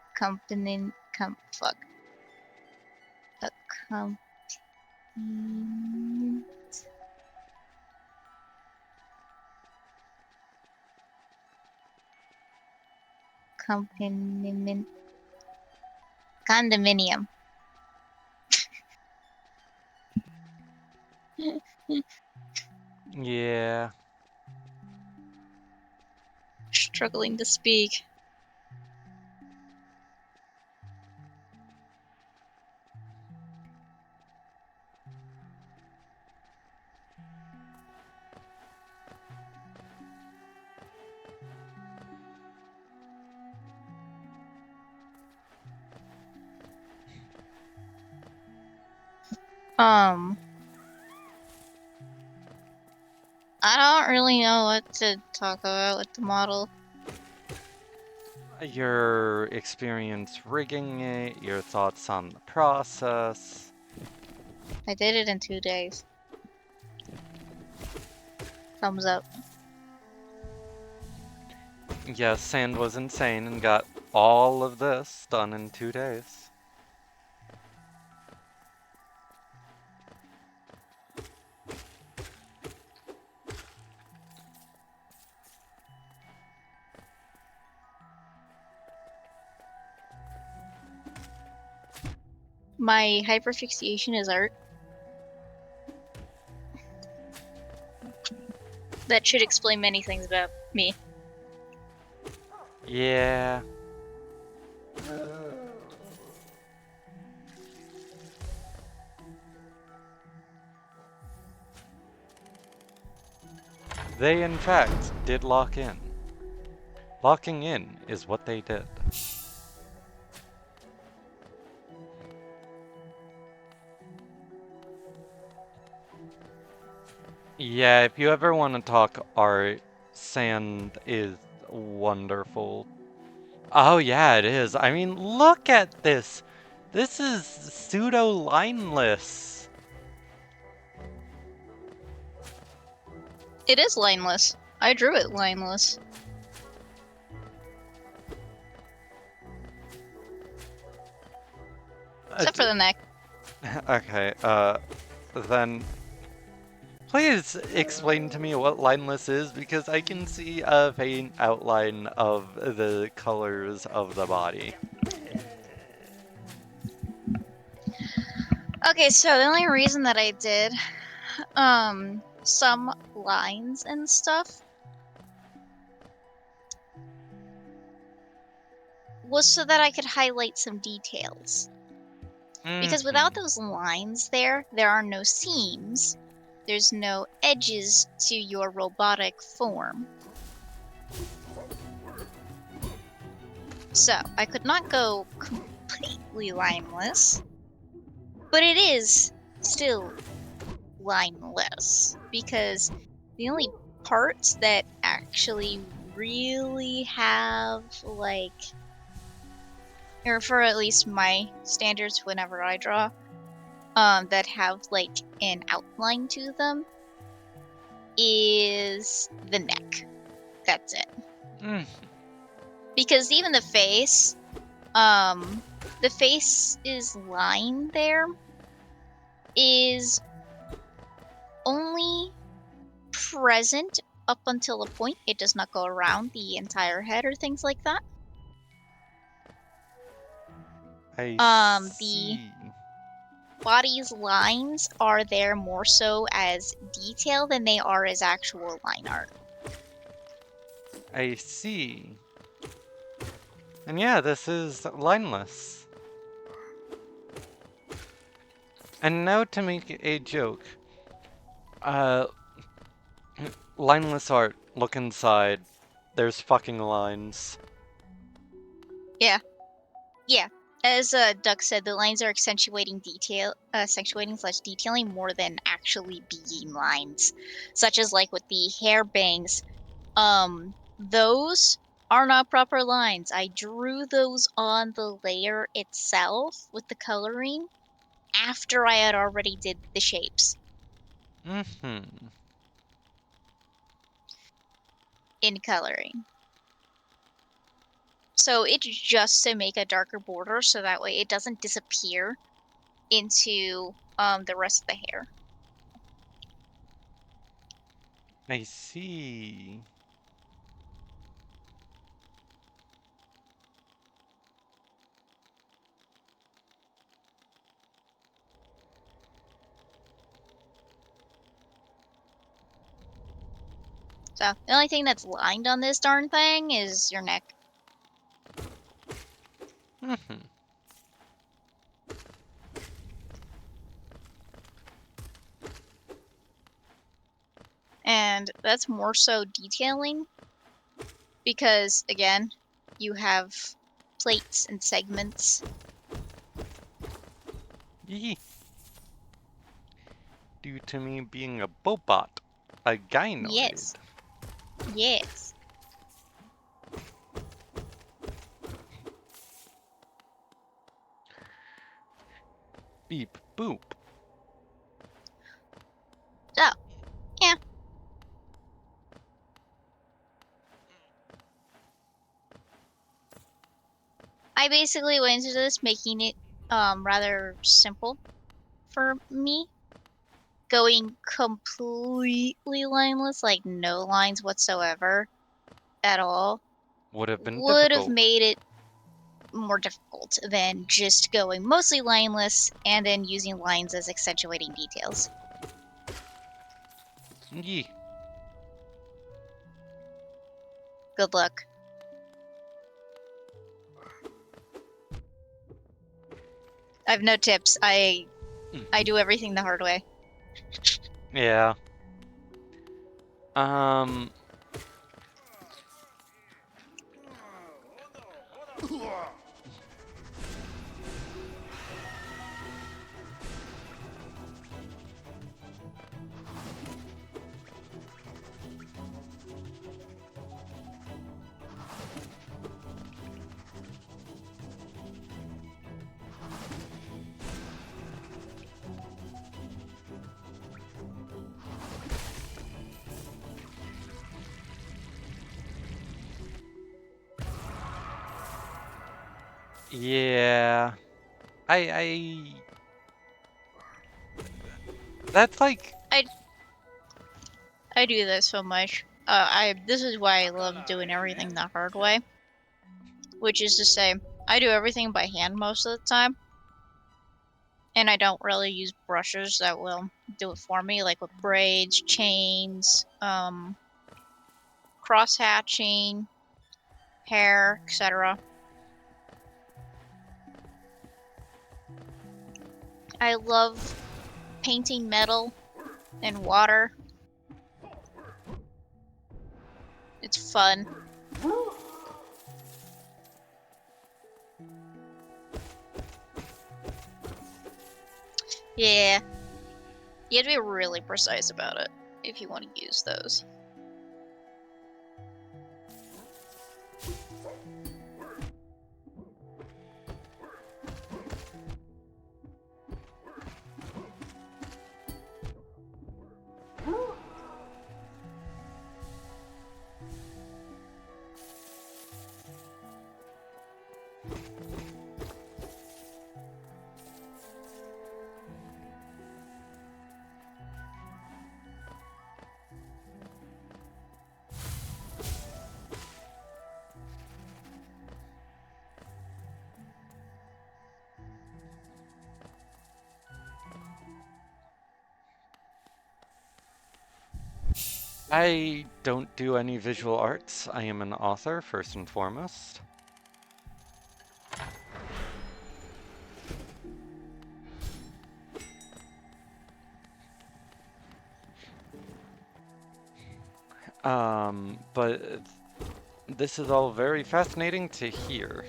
Yeah.
Struggling to speak. I don't really know what to talk about with the model.
Your experience rigging it, your thoughts on the process.
I did it in 2 days. Thumbs up.
Yes, Sand was insane and got all of this done in 2 days.
My hyperfixation is art. That should explain many things about me.
Yeah. They, in fact, did lock in. Locking in is what they did. Yeah, if you ever want to talk art, Sand is wonderful. Oh yeah, it is. I mean, look at this. This is pseudo-lineless.
It is lineless. I drew it lineless. Except for the neck.
Okay, then please explain to me what lineless is, because I can see a faint outline of the colors of the body.
Okay, so the only reason that I did some lines and stuff was so that I could highlight some details. Because without those lines there are no seams. There's no edges to your robotic form. So, I could not go completely lineless, but it is still lineless, because the only parts that actually really have, like, or for at least my standards whenever I draw, that have, like, an outline to them, is the neck. That's it. Because even the face is line there is only present up until a point. It does not go around the entire head or things like that.
I
The
see.
body's lines are there more so as detail than they are as actual line art.
I see. And yeah, this is lineless. And now to make a joke. Lineless art, look inside. There's fucking lines.
Yeah. As Duck said, the lines are accentuating / detailing more than actually being lines. Such as like with the hair bangs. Those are not proper lines. I drew those on the layer itself with the coloring after I had already did the shapes in coloring. So it's just to make a darker border so that way it doesn't disappear into the rest of the hair.
I see.
So the only thing that's lined on this darn thing is your neck. And that's more so detailing because, again, you have plates and segments.
Yee. Due to me being a Bobot, a gynoid.
Yes. Yes.
Beep boop.
So, yeah. I basically went into this making it rather simple for me. Going completely lineless, like no lines whatsoever at all,
Would have been
would have
difficult.
made it more difficult than just going mostly lineless and then using lines as accentuating details.
Yee.
Good luck. I have no tips. I do everything the hard way.
Yeah. Yeah. That's like...
I do this so much. This is why I love doing everything the hard way. Which is to say, I do everything by hand most of the time. And I don't really use brushes that will do it for me, like with braids, chains, cross hatching, hair, etc. I love painting metal and water. It's fun. Yeah. You have to be really precise about it if you want to use those.
I don't do any visual arts. I am an author, first and foremost. But this is all very fascinating to hear.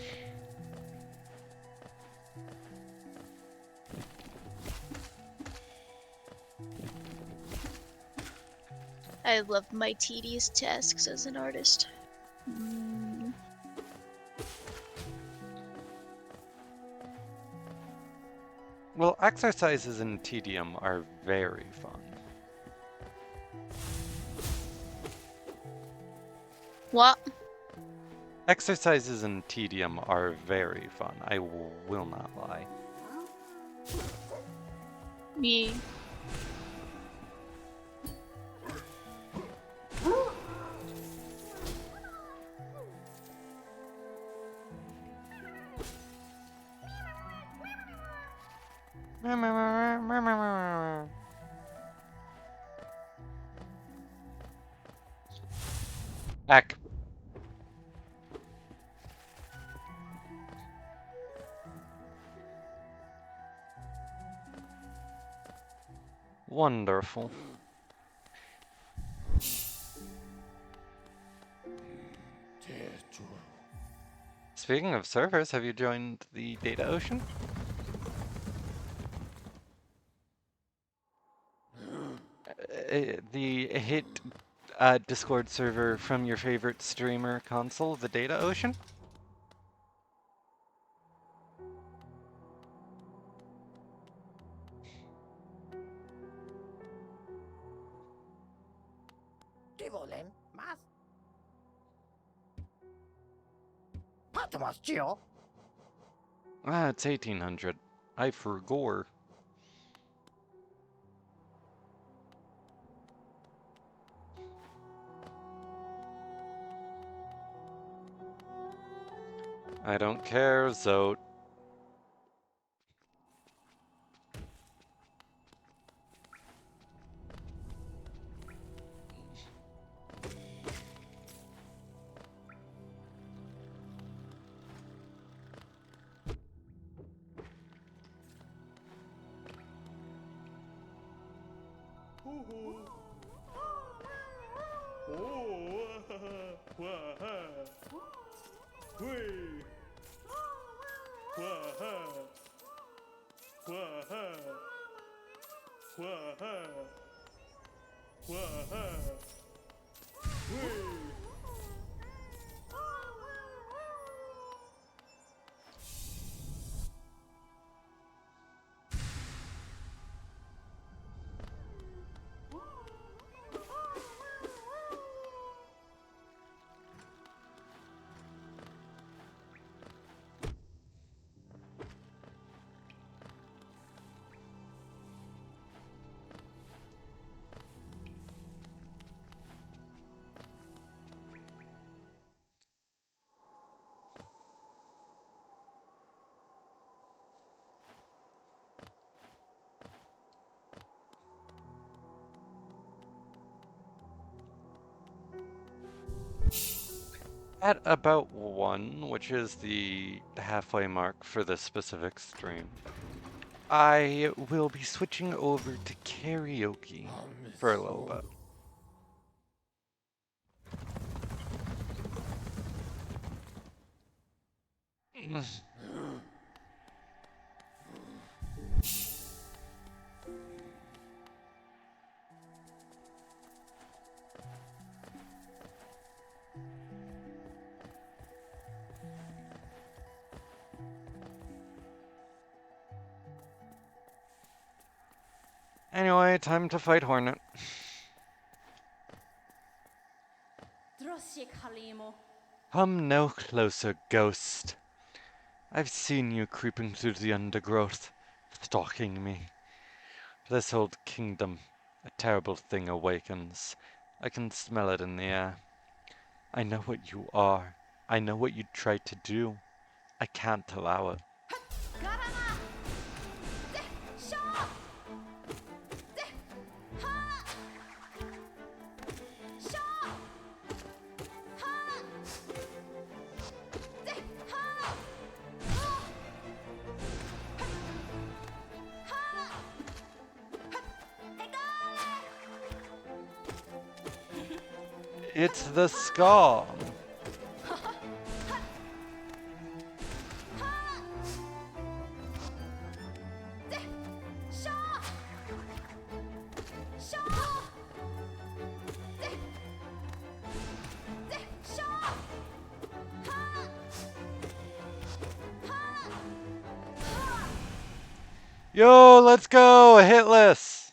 I love my tedious tasks as an artist.
Well, exercises in tedium are very fun.
What?
Exercises in tedium are very fun. I will not lie.
Me.
Back. Wonderful. Speaking of servers, have you joined the Data Ocean? The hit Discord server from your favorite streamer console, the Data Ocean?
¿Qué volen? ¿Más? Patmos, Gio.
Ah, it's 1800. I forgore. I don't care, Zote. At about 1, which is the halfway mark for this specific stream, I will be switching over to karaoke for a little bit. Anyway, time to fight Hornet.
Droshik Halimo.
Come no closer, ghost. I've seen you creeping through the undergrowth, stalking me. This old kingdom, a terrible thing awakens. I can smell it in the air. I know what you are. I know what you tried to do. I can't allow it.
Garana. De Shaw. De Ha. Shaw. Ha. De Ha. Ha. Ha.
It's the ska. Yo, let's go! Hitless!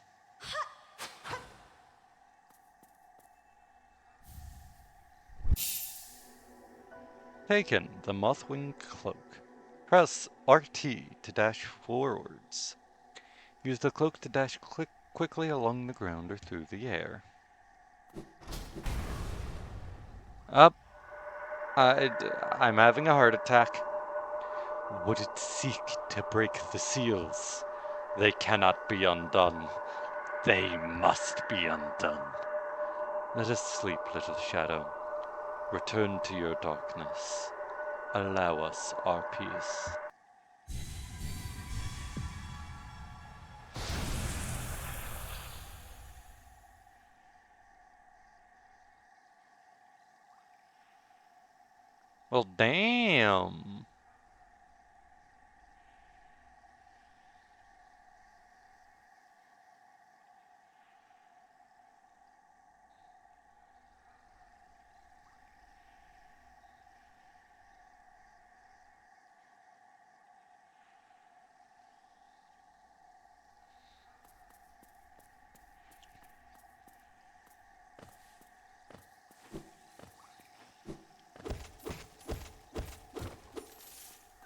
Taken, the Mothwing Cloak. Press RT to dash forwards. Use the cloak to dash quickly along the ground or through the air. Up. I'm having a heart attack. Would it seek to break the seals? They cannot be undone. They must be undone. Let us sleep, little shadow. Return to your darkness. Allow us our peace. Well, damn.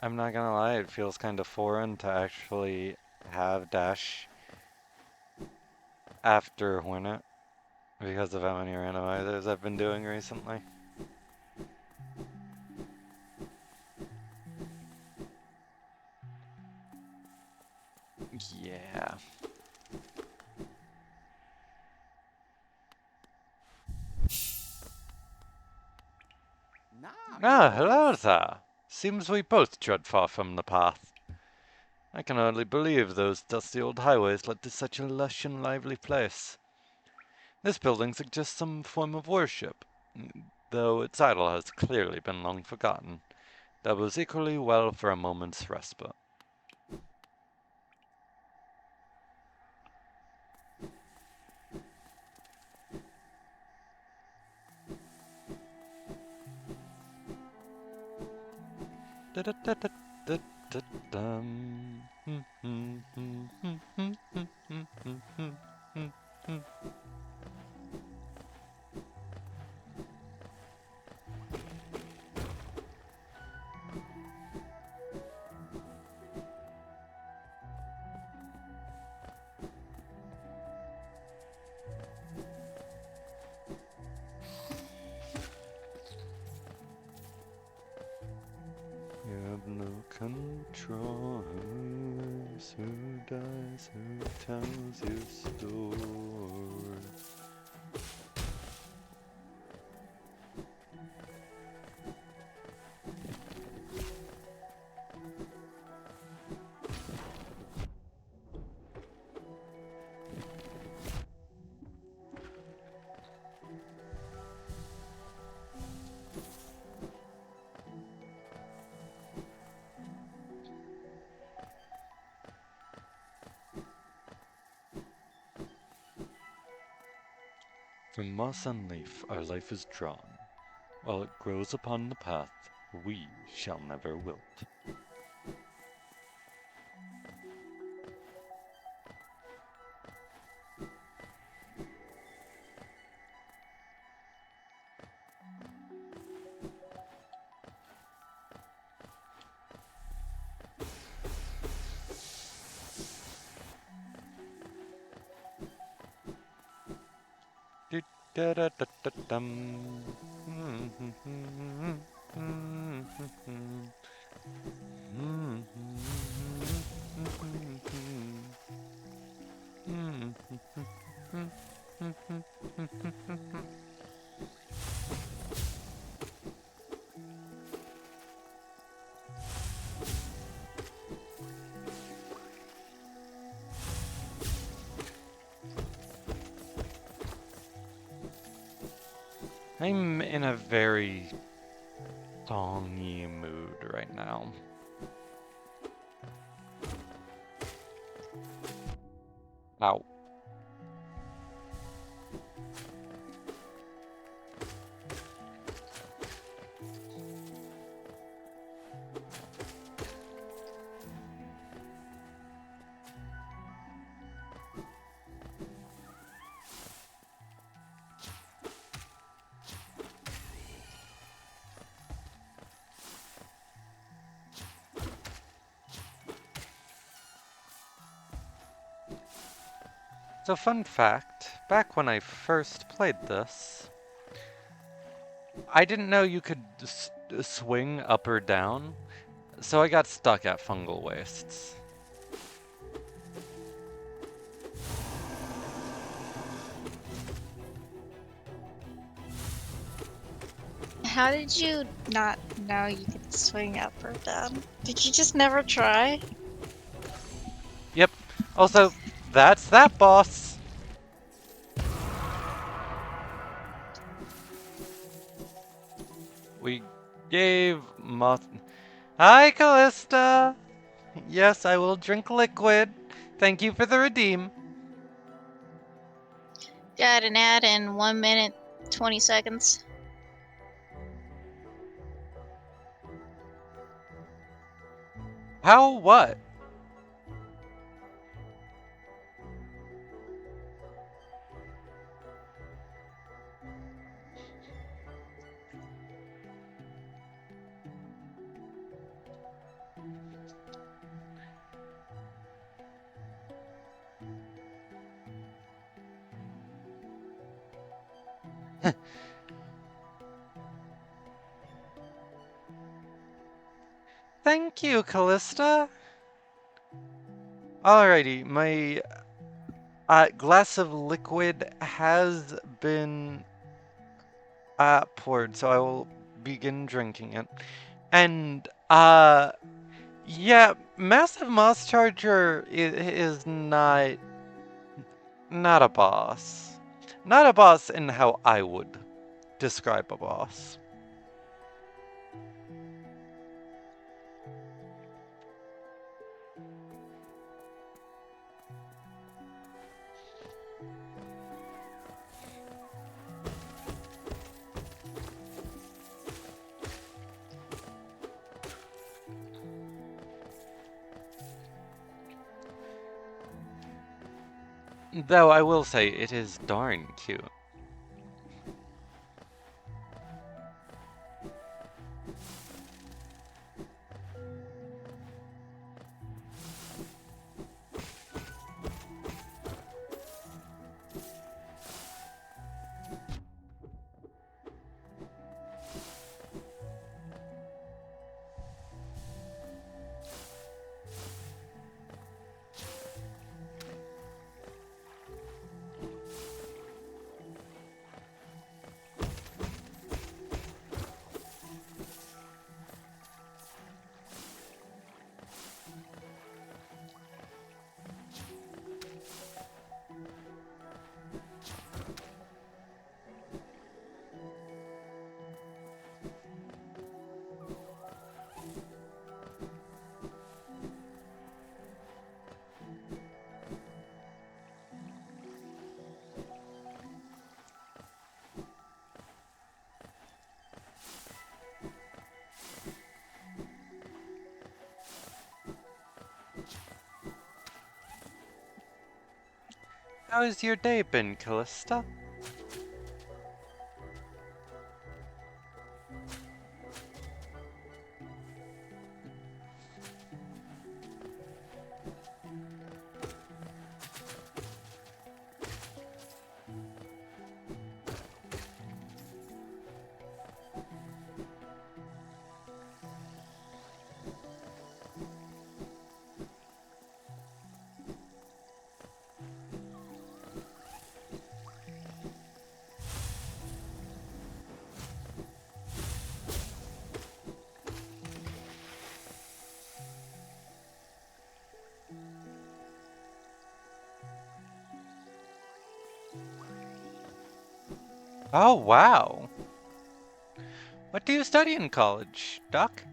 I'm not gonna lie, it feels kind of foreign to actually have dash after Hornet because of how many randomizers I've been doing recently. Yeah. Ah, hello there. Seems we both tread far from the path. I can hardly believe those dusty old highways led to such a lush and lively place. This building suggests some form of worship, though its idol has clearly been long forgotten. That was equally well for a moment's respite. You have no control. Who dies? Who tells you stories?
From moss and leaf our life is drawn. While it grows upon the path, we shall never wilt. Da-da-da-da-dum. I'm in a very songy mood right now. Ow. So fun fact, back when I first played this, I didn't know you could swing up or down, so I got stuck at fungal wastes.
How did you not know you could swing up or down? Did you just never try?
Yep. Also, that's that boss. We gave Moth. Hi, Callista. Yes, I will drink liquid. Thank you for the redeem.
Got an ad in 1 minute, 20 seconds.
How what? Thank you, Callista. Alrighty, my glass of liquid has been poured, so I will begin drinking it. And, yeah, Massive Moss Charger is not a boss. Not a boss in how I would describe a boss. Though I will say it is darn cute. How has your day been, Callista? Oh, wow. What do you study in college, Doc?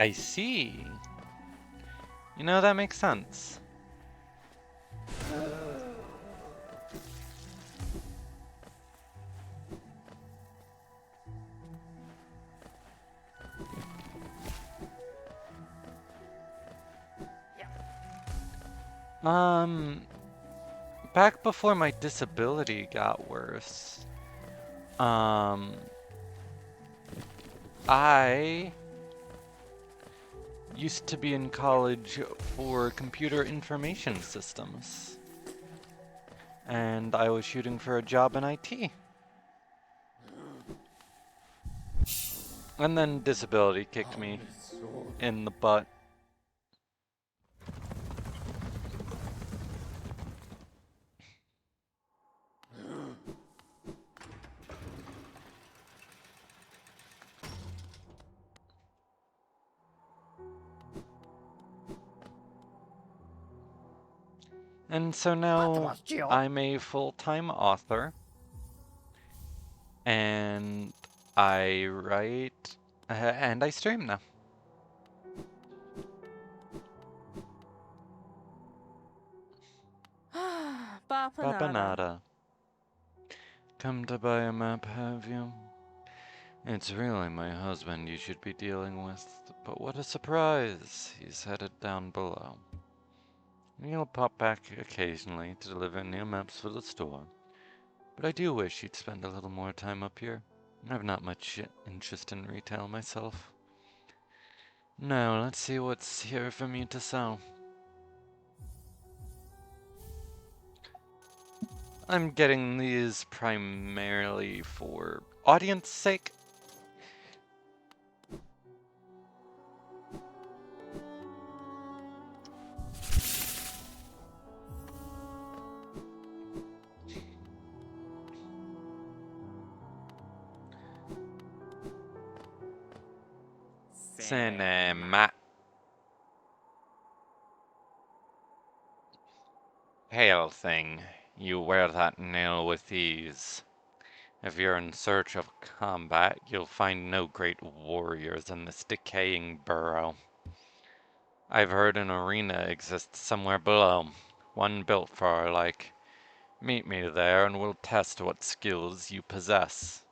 I see. You know, that makes sense. Back before my disability got worse, I used to be in college for computer information systems. And I was shooting for a job in IT. And then disability kicked me in the butt. And so now
was Jill?
I'm a full-time author. And I write and I stream now.
Bapanada.
Babanada. Come to buy a map, have you? It's really my husband you should be dealing with, but what a surprise! He's headed down below. He'll pop back occasionally to deliver new maps for the store, but I do wish he'd spend a little more time up here. I've not much interest in retail myself. Now, let's see what's here for me to sell. I'm getting these primarily for audience sake. Cinema. Hail thing, you wear that nail with ease. If you're in search of combat, you'll find no great warriors in this decaying burrow. I've heard an arena exists somewhere below, one built for our like. Meet me there and we'll test what skills you possess.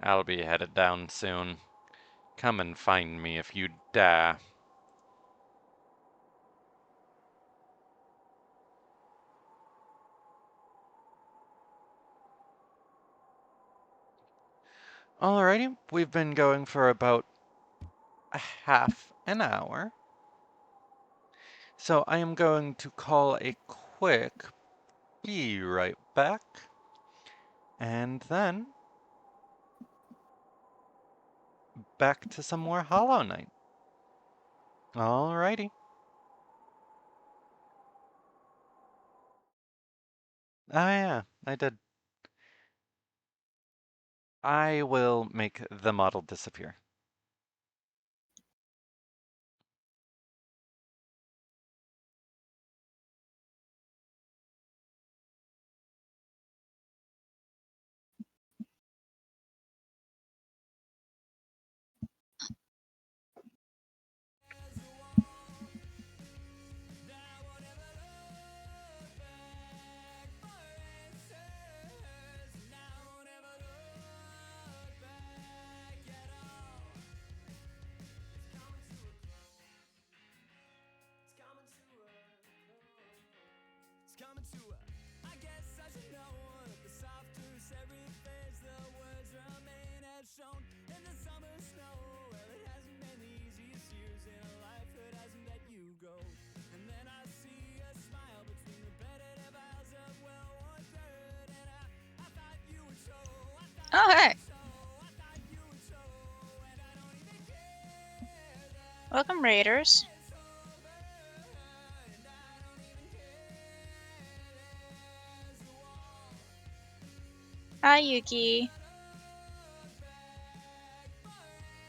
I'll be headed down soon. Come and find me if you dare. Alrighty, we've been going for about a half an hour. So I am going to call a quick be right back. And then back to some more Hollow Knight. Alrighty. Oh yeah, I did. I will make the model disappear.
every face, the words remain as shown in the summer snow. Well, it hasn't been the easiest years in a life that hasn't let you go. And then I see a smile between the bedded vials of well-worn dirt, and I thought you would show. I thought
Oh, hey.
I thought you would show, and I don't even care that
Welcome, Raiders.
it's over, and I don't even care. There's a wall.
Hi, Yuki.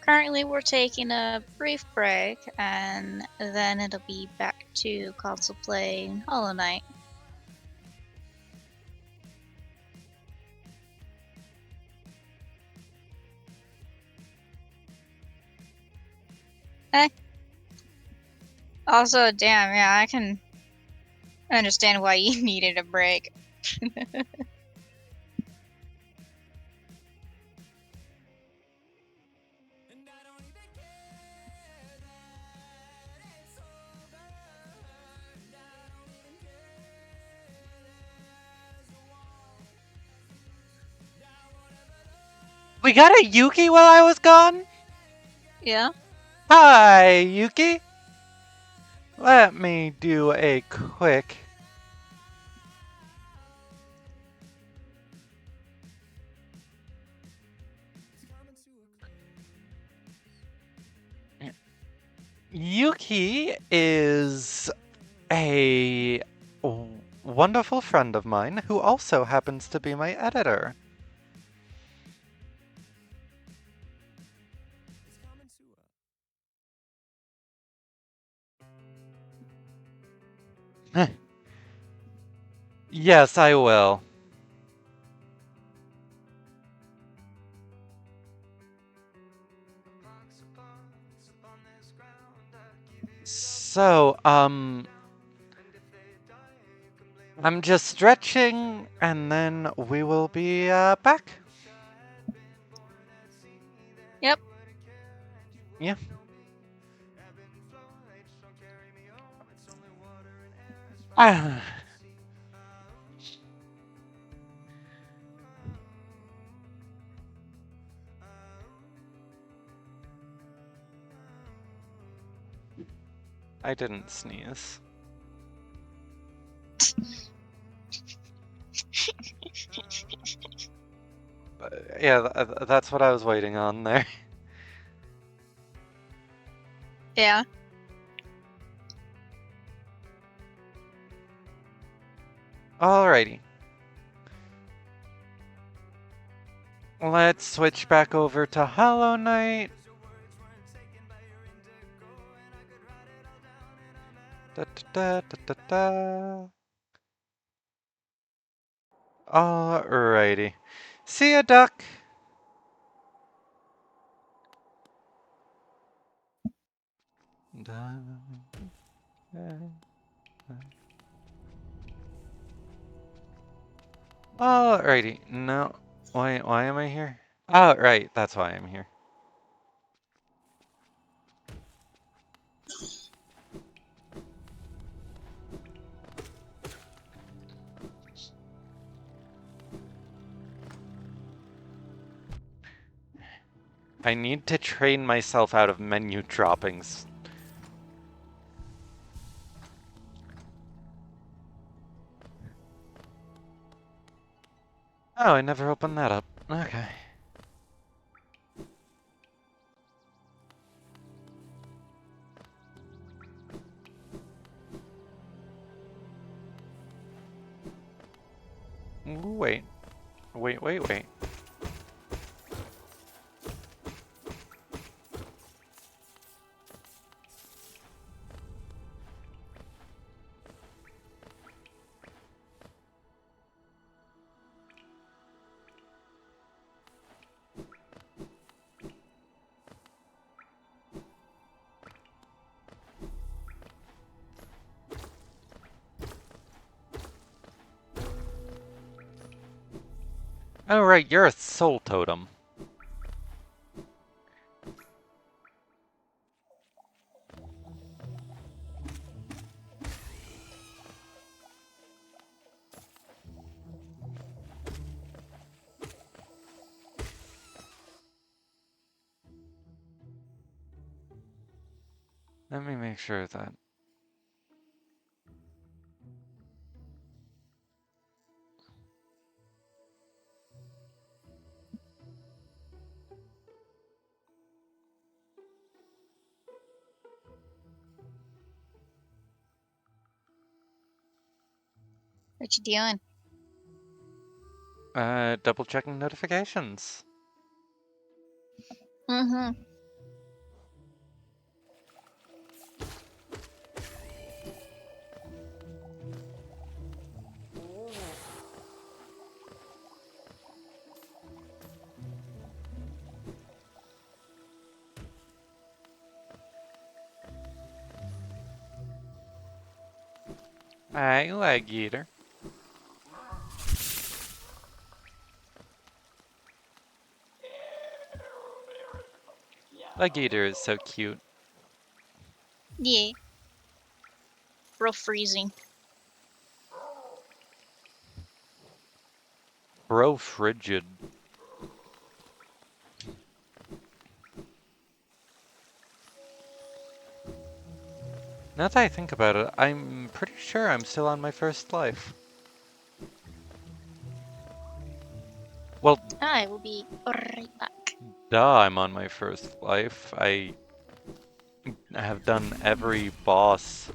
Currently, we're taking a brief break, and then it'll be back to console play and Hollow Knight. Eh. Also, damn, yeah, I can understand why you needed a break.
And I don't even care that it's over, and I don't even care. There's a wall. Now whatever
We got a Yuki while I was gone?
Yeah?
Hi, Yuki. Let me do a quick. Yuki is a wonderful friend of mine who also happens to be my editor.
it's coming to a
Yes, I will. So, I'm just stretching, and then we will be back.
Yep.
Yeah. Ah. I didn't sneeze. Yeah, that's what I was waiting on there.
Yeah.
Alrighty. Let's switch back over to Hollow Knight. Da, da, da, da, da. Alrighty. See ya, Duck. Alrighty. No. Why am I here? Oh, right. That's why I'm here. I need to train myself out of menu droppings. Oh, I never opened that up. Okay. Wait. Wait. Oh, right, you're a soul totem. Let me make sure that.
What you doing?
Double checking notifications.
Mm-hmm.
Hey, leg eater. Leg eater is so cute.
Yeah. Real freezing.
Bro frigid. Now that I think about it, I'm pretty sure I'm still on my first life. Well,
I will be right back.
duh, I'm on my first life. I have done every boss.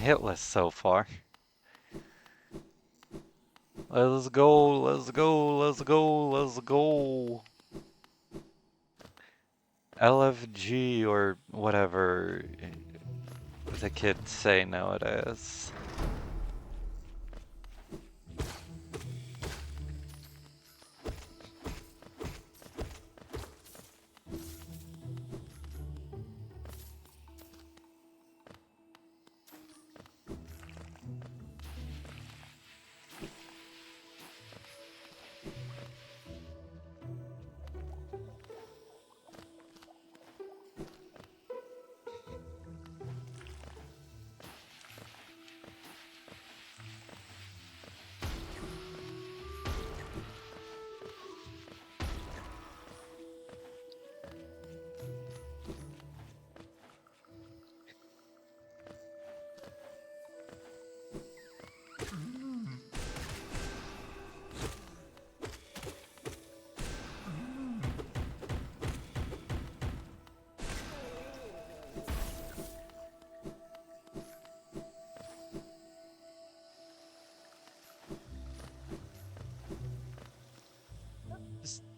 Hitless so far. Let's go, let's go, let's go, let's go. LFG or whatever the kids say nowadays.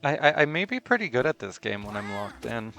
I may be pretty good at this game when I'm locked in.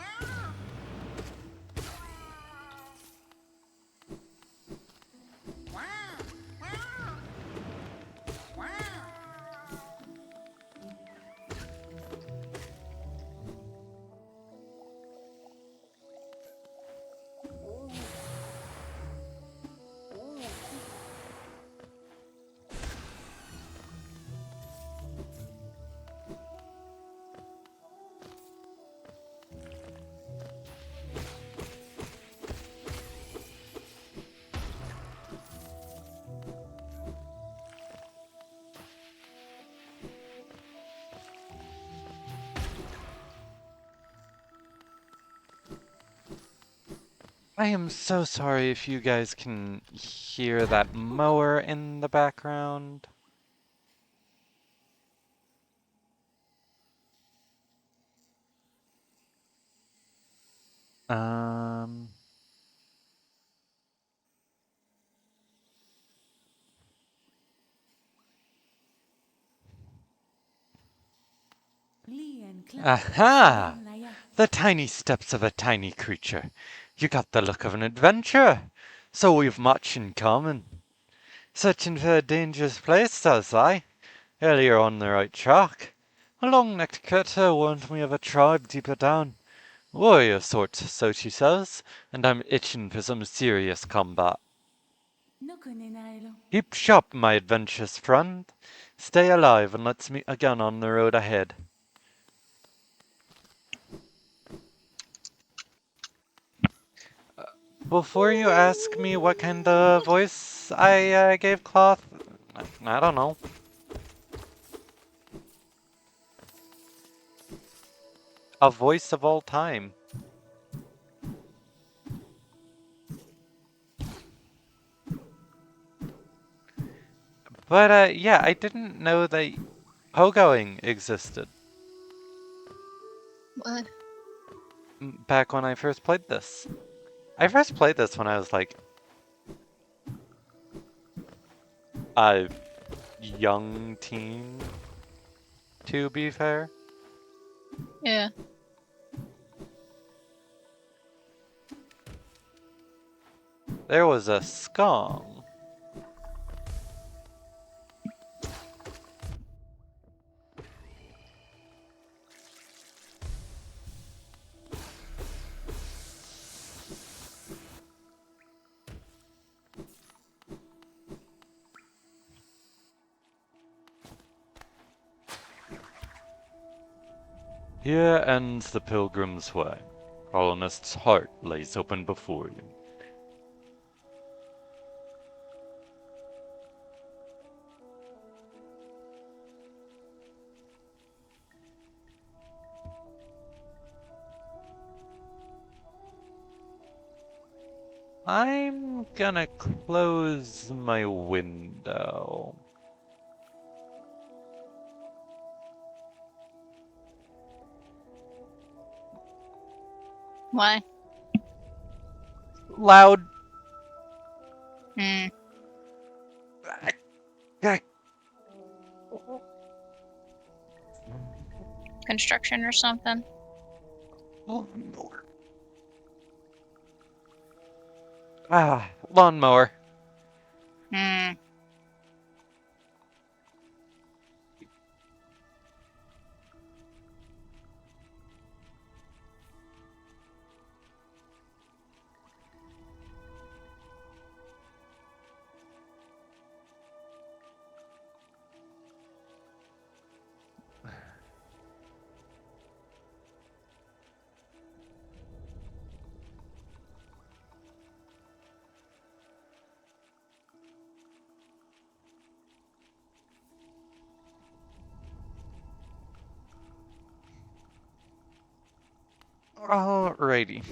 I am so sorry if you guys can hear that mower in the background. Um... Aha! The tiny steps of a tiny creature. You got the look of an adventurer. So we've much in common. Searching for a dangerous place, says I. Earlier on the right track. A long-necked critter warned me of a tribe deeper down. Warrior sort, so she says, and I'm itching for some serious combat. Keep sharp, my adventurous friend. Stay alive and let's meet again on the road ahead. Before you ask me what kind of voice I gave Cloth, I don't know. A voice of all time. But yeah, I didn't know that pogoing existed
What?
back when I first played this. I first played this when I was like a young teen, to be fair.
Yeah.
There was a scum. Here ends the pilgrim's way. Colonist's heart lays open before you. I'm gonna close my window.
Why?
Loud.
Hmm.
Ah,
Construction or something?
Lawnmower.
Hmm.
Alrighty.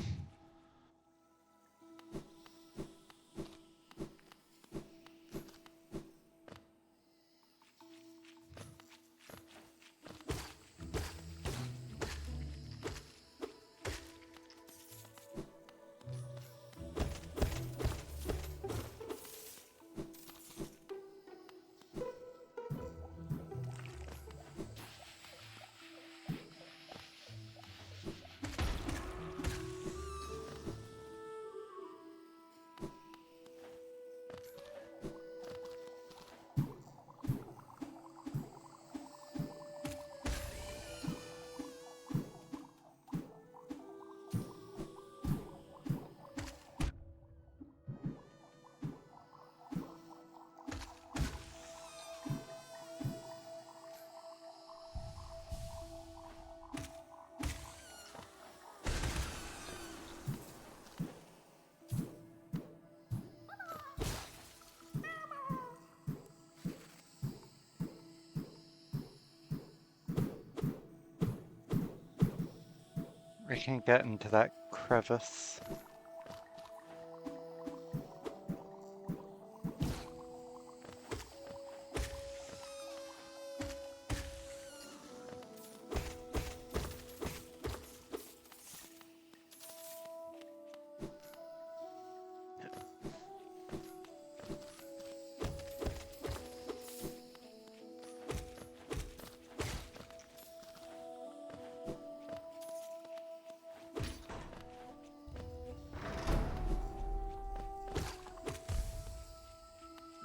We can get into that crevice.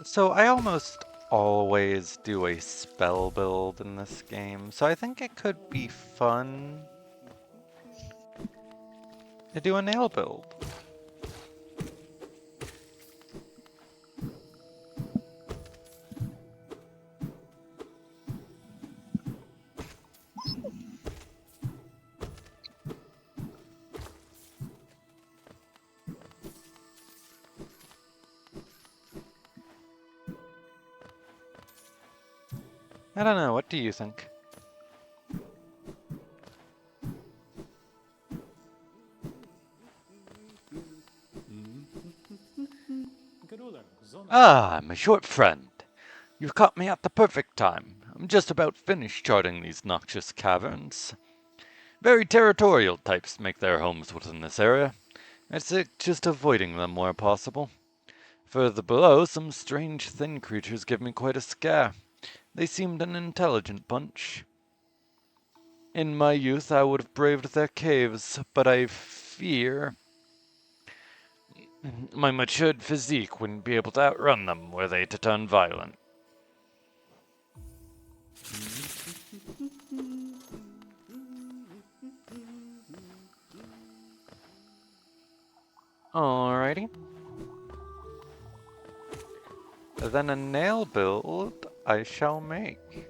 So I almost always do a spell build in this game, so I think it could be fun to do a nail build. I don't know, what do you think?
Ah, my short friend. You've caught me at the perfect time. I'm just about finished charting these noxious caverns. Very territorial types make their homes within this area. It's just avoiding them where possible. Further below, some strange thin creatures give me quite a scare. They seemed an intelligent bunch. In my youth, I would have braved their caves, but I fear my matured physique wouldn't be able to outrun them were they to turn violent.
Alrighty. Then a nail build I shall make.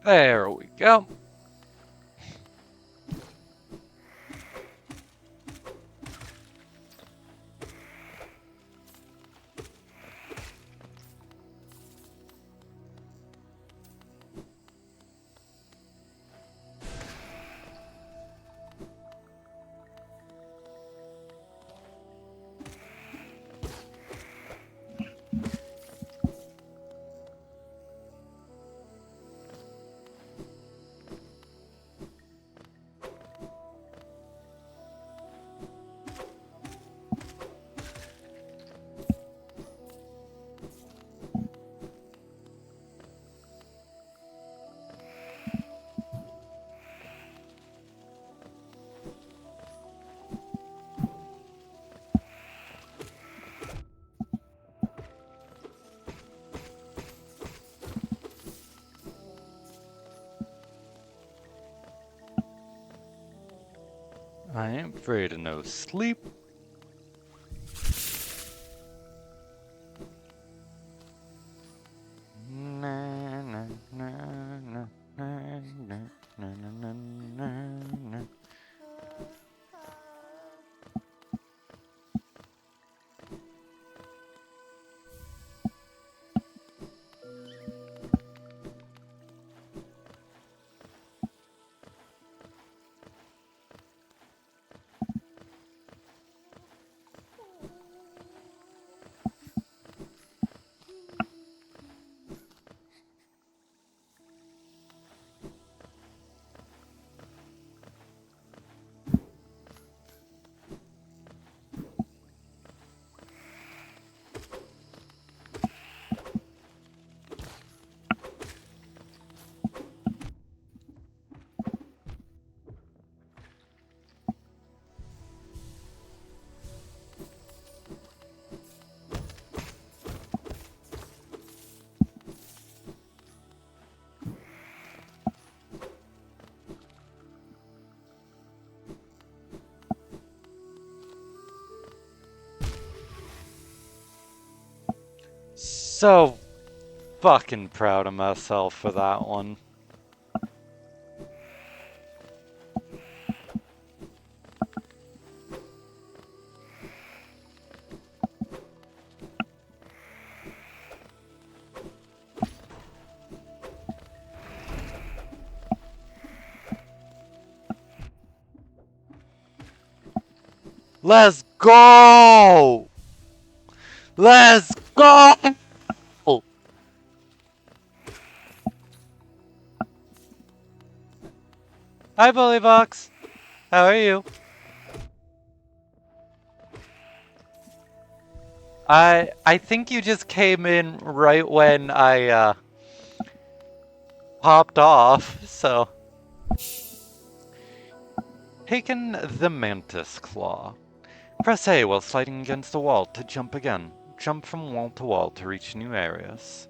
There we go.
I am afraid of no sleep.
Na, na, na, na, na, na, na, na, na, So fucking proud of myself for that one. Let's go! Let's go! Hi, Bullybox. How are you? I think you just came in right when I popped off, so. Taken the Mantis Claw. Press A while sliding against the wall to jump again. Jump from wall to wall to reach new areas.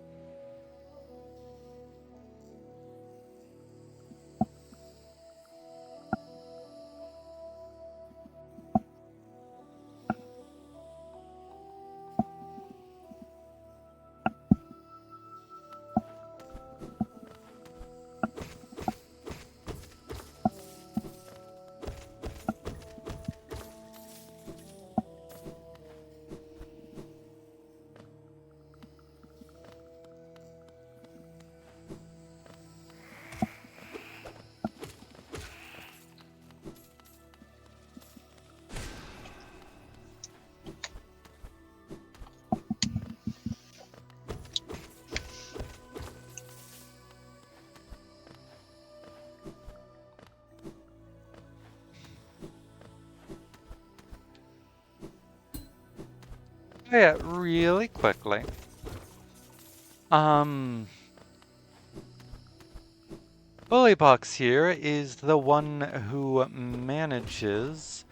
Yeah, really quickly. Bullybox here is the one who manages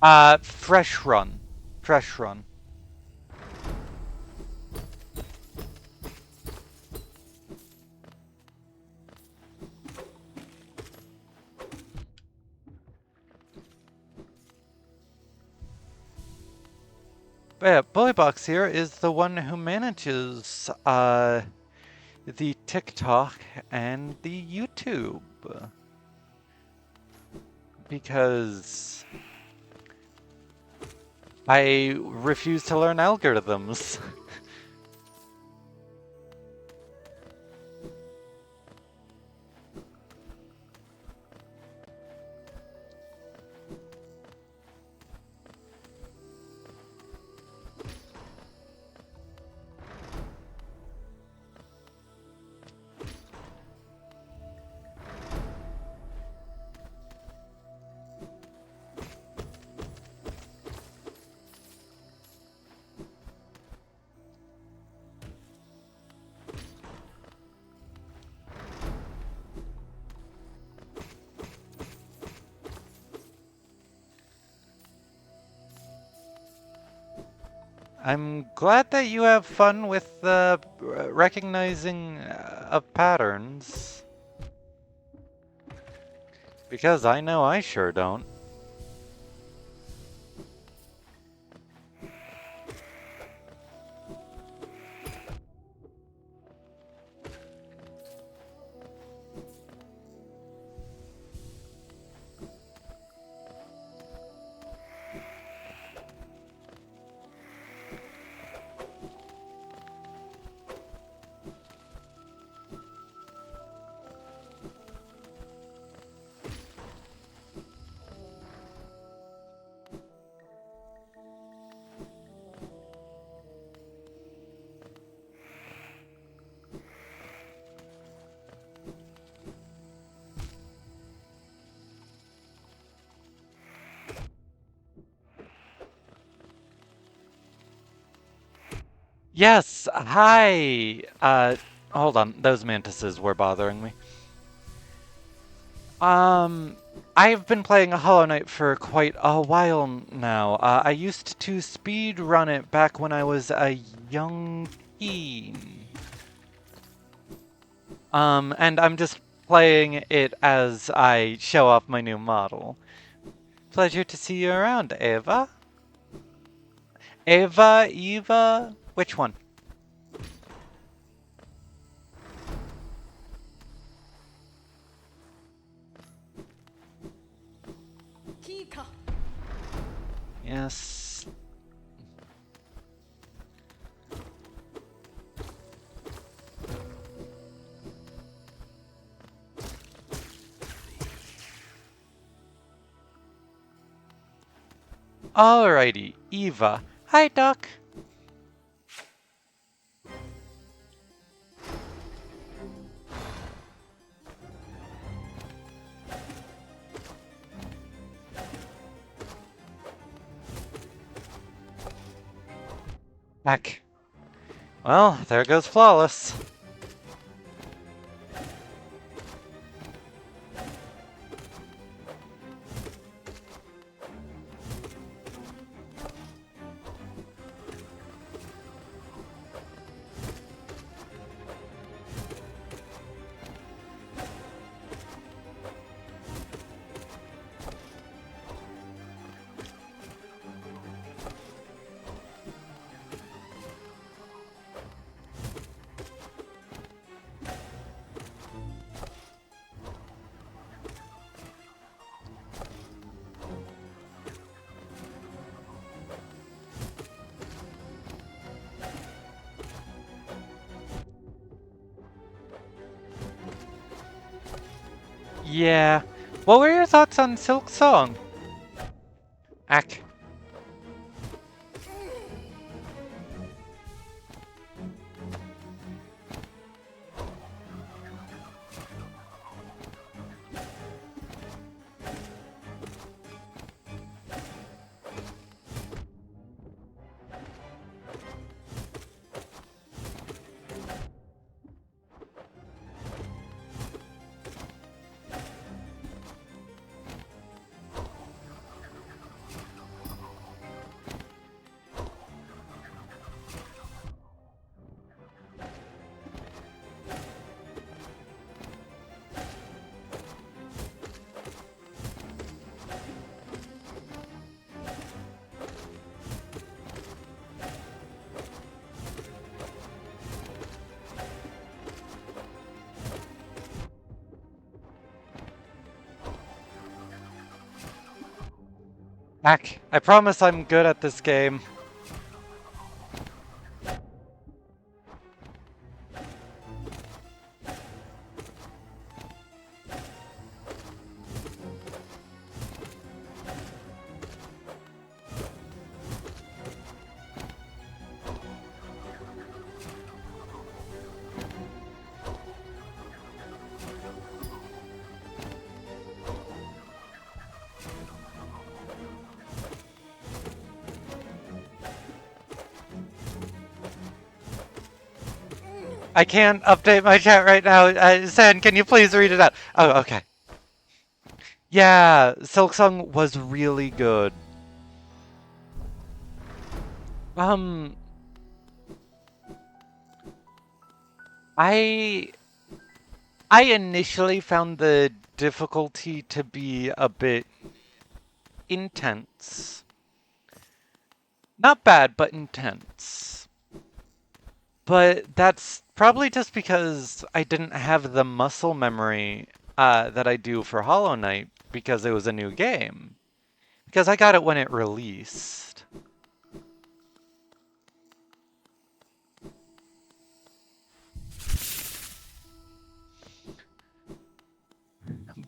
Fresh Run. Fresh Run. But yeah, Bullybox here is the one who manages the TikTok and the YouTube. Because I refuse to learn algorithms. I'm glad that you have fun with recognizing of patterns. Because I know I sure don't. Yes, hi! Hold on, those mantises were bothering me. I've been playing Hollow Knight for quite a while now. I used to speed run it back when I was a young teen. And I'm just playing it as I show off my new model. Pleasure to see you around, Eva. Eva? Which one?
Kika.
Yes. Alrighty, Eva. Hi, Doc. Back. Well, there goes Flawless. Yeah. What were your thoughts on Silk Song? Ack. Ack. I promise I'm good at this game. I can't update my chat right now. Sen, can you please read it out? Oh, okay. Yeah, Silksong was really good. Um, I initially found the difficulty to be a bit intense. Not bad, but intense. But that's probably just because I didn't have the muscle memory that I do for Hollow Knight because it was a new game. Because I got it when it released.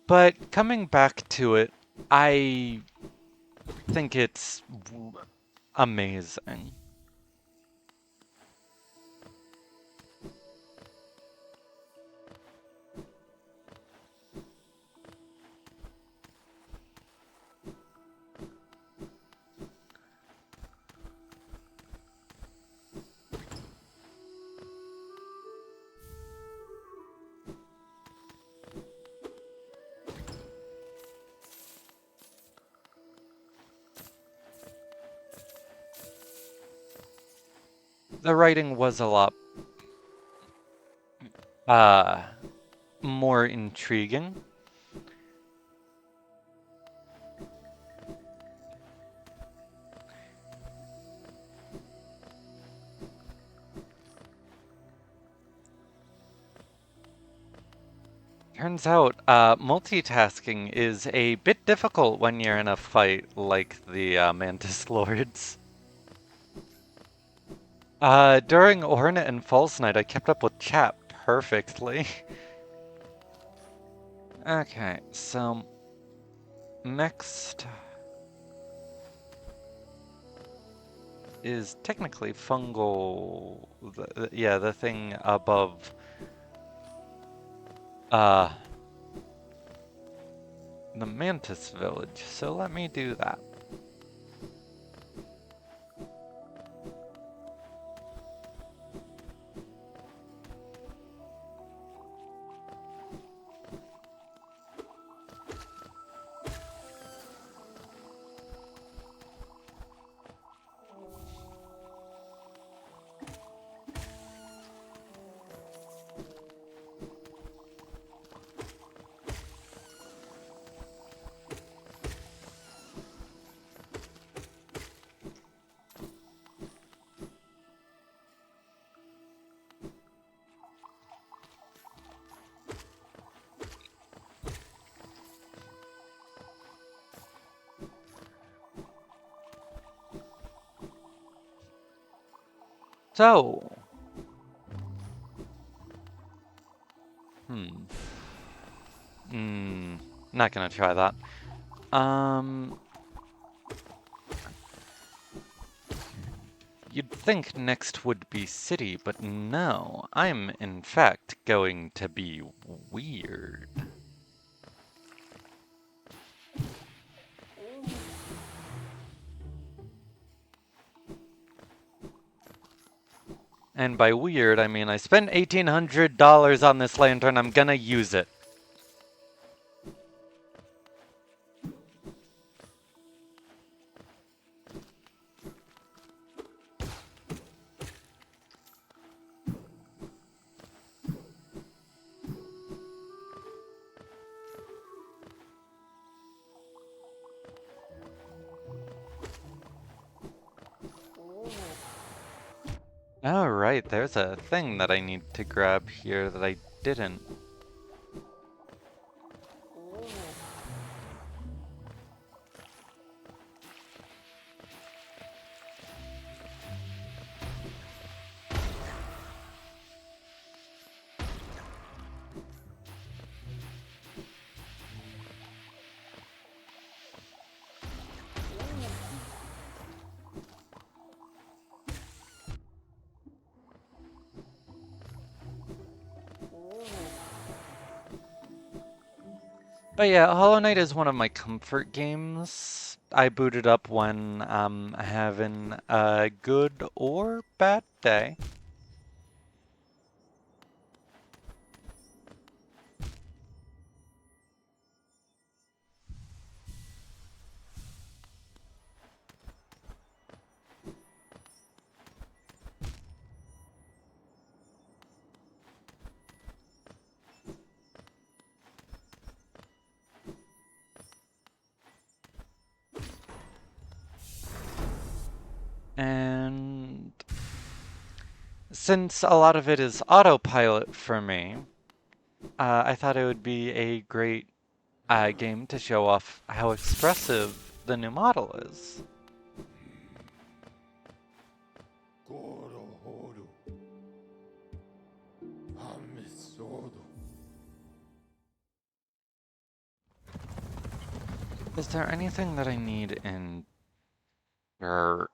But coming back to it, I think it's amazing. The writing was a lot more intriguing. Turns out, multitasking is a bit difficult when you're in a fight like the Mantis Lords. During Hornet and False Knight, I kept up with chat perfectly. Okay, so next is technically fungal. Yeah, the thing above. The Mantis Village. So let me do that. So, not gonna try that. You'd think next would be city, but no, I'm in fact going to be weird. And by weird, I mean I spent $1,800 on this lantern, I'm gonna use it. Oh, right, there's a thing that I need to grab here that I didn't. But yeah, Hollow Knight is one of my comfort games. I boot it up when I'm having a good or bad day. And since a lot of it is autopilot for me, I thought it would be a great game to show off how expressive the new model is. Is there anything that I need in Mouth?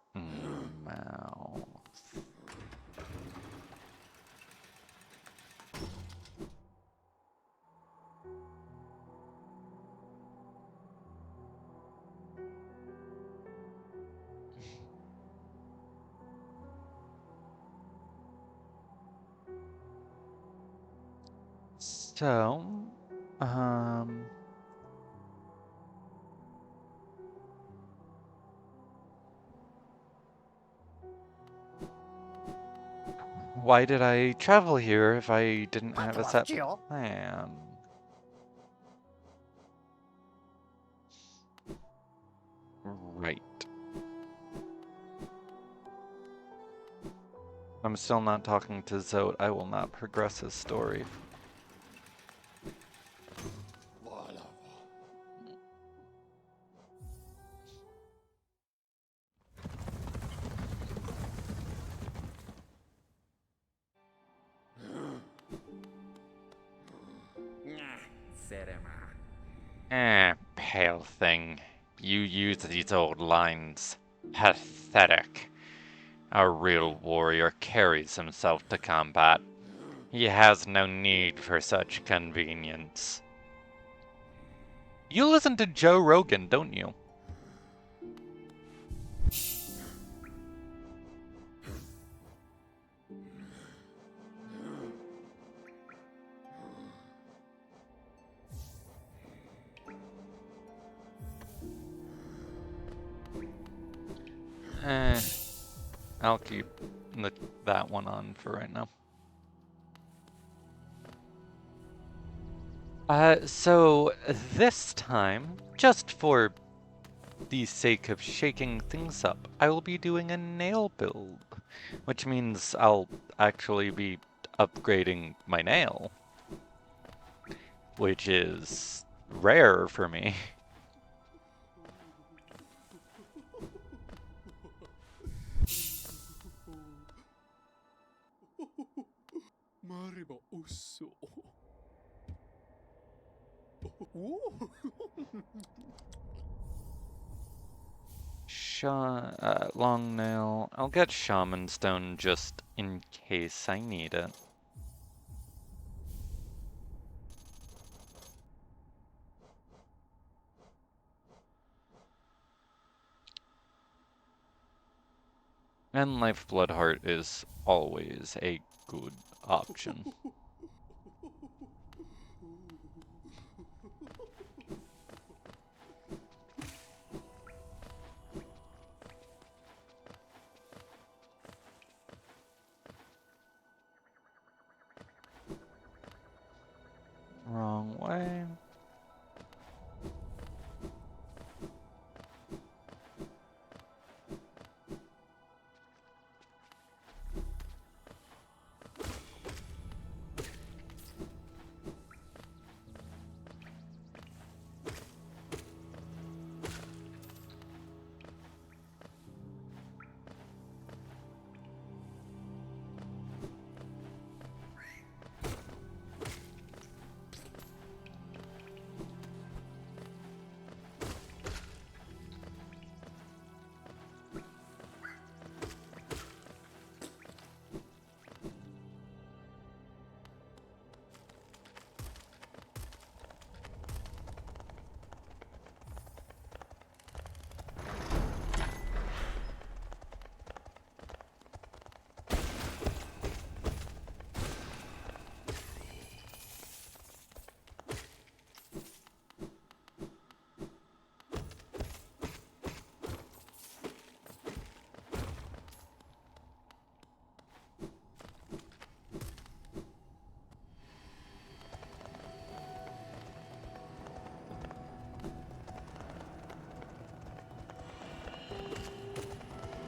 So, why did I travel here if I didn't have a set plan? Right. I'm still not talking to Zote. I will not progress his story. Pale thing. You use these old lines. Pathetic. A real warrior carries himself to combat. He has no need for such convenience. You listen to Joe Rogan, don't you? I'll keep that one on for right now. So this time, just for the sake of shaking things up, I will be doing a nail build, which means I'll actually be upgrading my nail, which is rare for me. Long nail. I'll get shaman stone just in case I need it. And Lifeblood Heart is always a good option. Wrong way.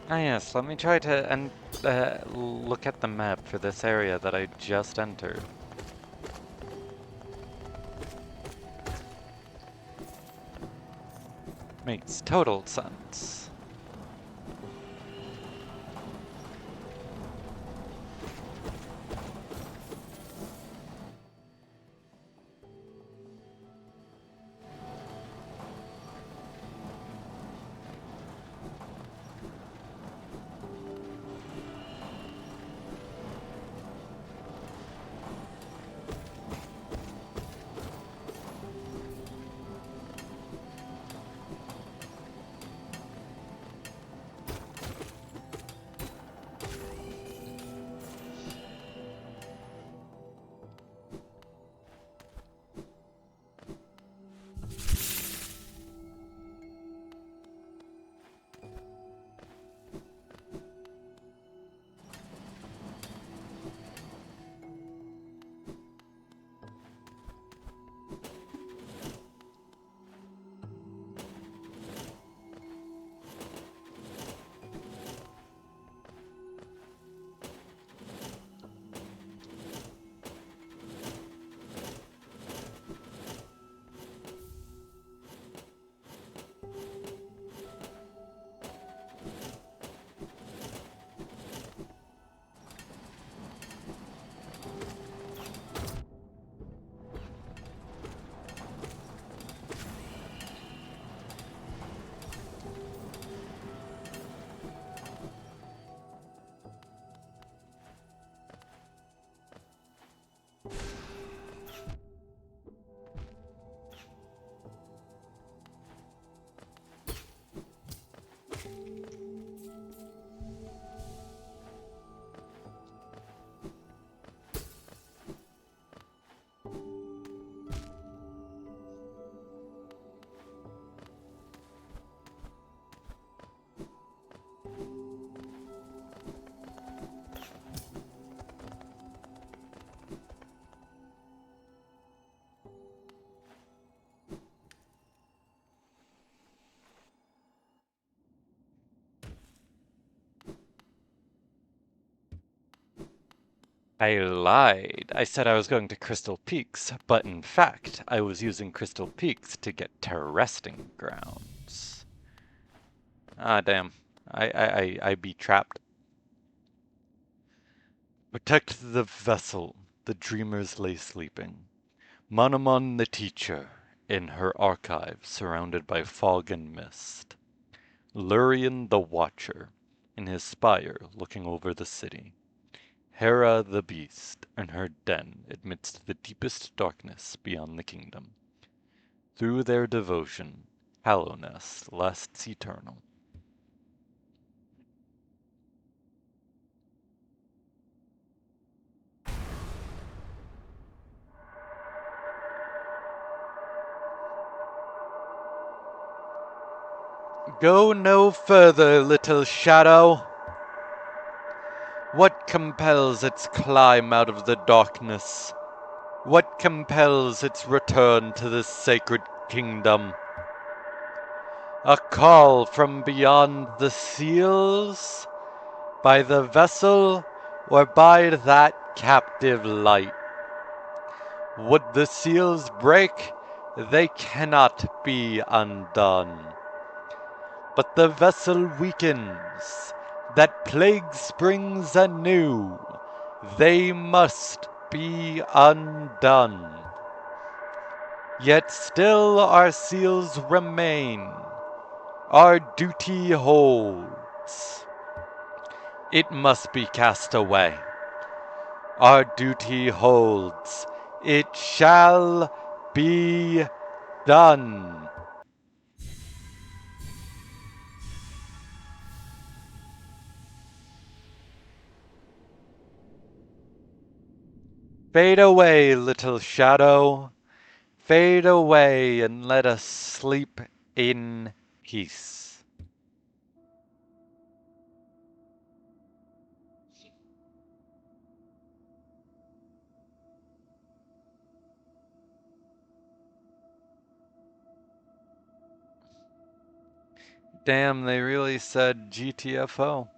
Ah yes, let me try to look at the map for this area that I just entered. Makes total sense. I lied. I said I was going to Crystal Peaks, but in fact, I was using Crystal Peaks to get to resting grounds. Ah, damn. I be trapped. Protect the vessel. The dreamers lay sleeping. Manamon the teacher, in her archive, surrounded by fog and mist. Lurian the watcher, in his spire, looking over the city. Hera the beast, in her den amidst the deepest darkness beyond the kingdom. Through their devotion, Hallownest lasts eternal. Go no further, little shadow. What compels its climb out of the darkness? What compels its return to this sacred kingdom? A call from beyond the seals? By the vessel or by that captive light? Would the seals break, they cannot be undone. But the vessel weakens, that plague springs anew, they must be undone. Yet still our seals remain, our duty holds. It must be cast away. Our duty holds. It shall be done. Fade away, little shadow. Fade away and let us sleep in peace. Damn, they really said GTFO.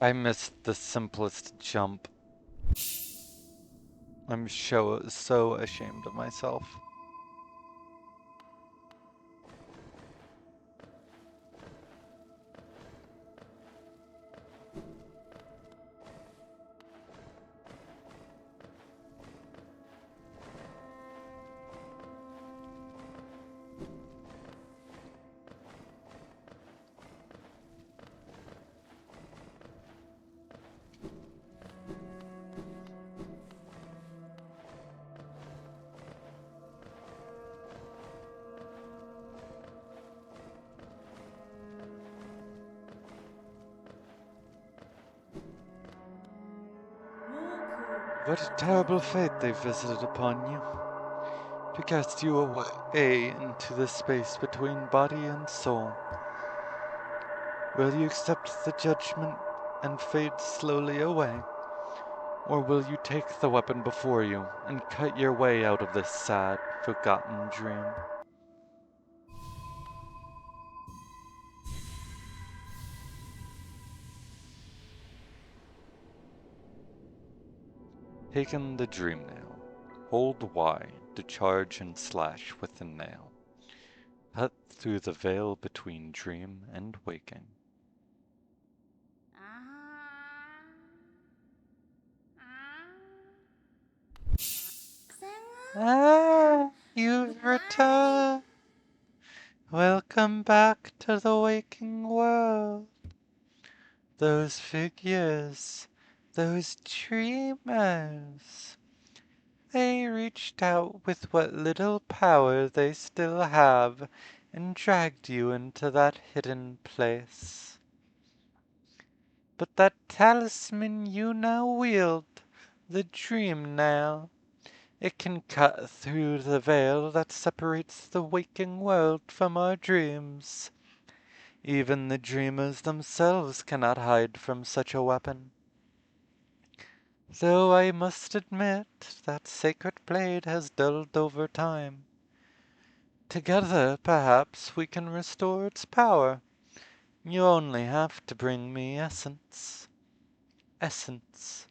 I missed the simplest jump. I'm so ashamed of myself. What a terrible fate they visited upon you, to cast you away into the space between body and soul. Will you accept the judgment and fade slowly away? Or will you take the weapon before you and cut your way out of this sad, forgotten dream? Taken the dream nail. Hold Y to charge and slash with the nail. Cut through the veil between dream and waking. Ah, you've returned. Welcome back to the waking world. Those figures, those dreamers. They reached out with what little power they still have and dragged you into that hidden place. But that talisman you now wield, the dream nail, It can cut through the veil that separates the waking world from our dreams. Even the dreamers themselves cannot hide from such a weapon. Though I must admit that sacred blade has dulled over time. Together, perhaps, we can restore its power. You only have to bring me essence. Essence.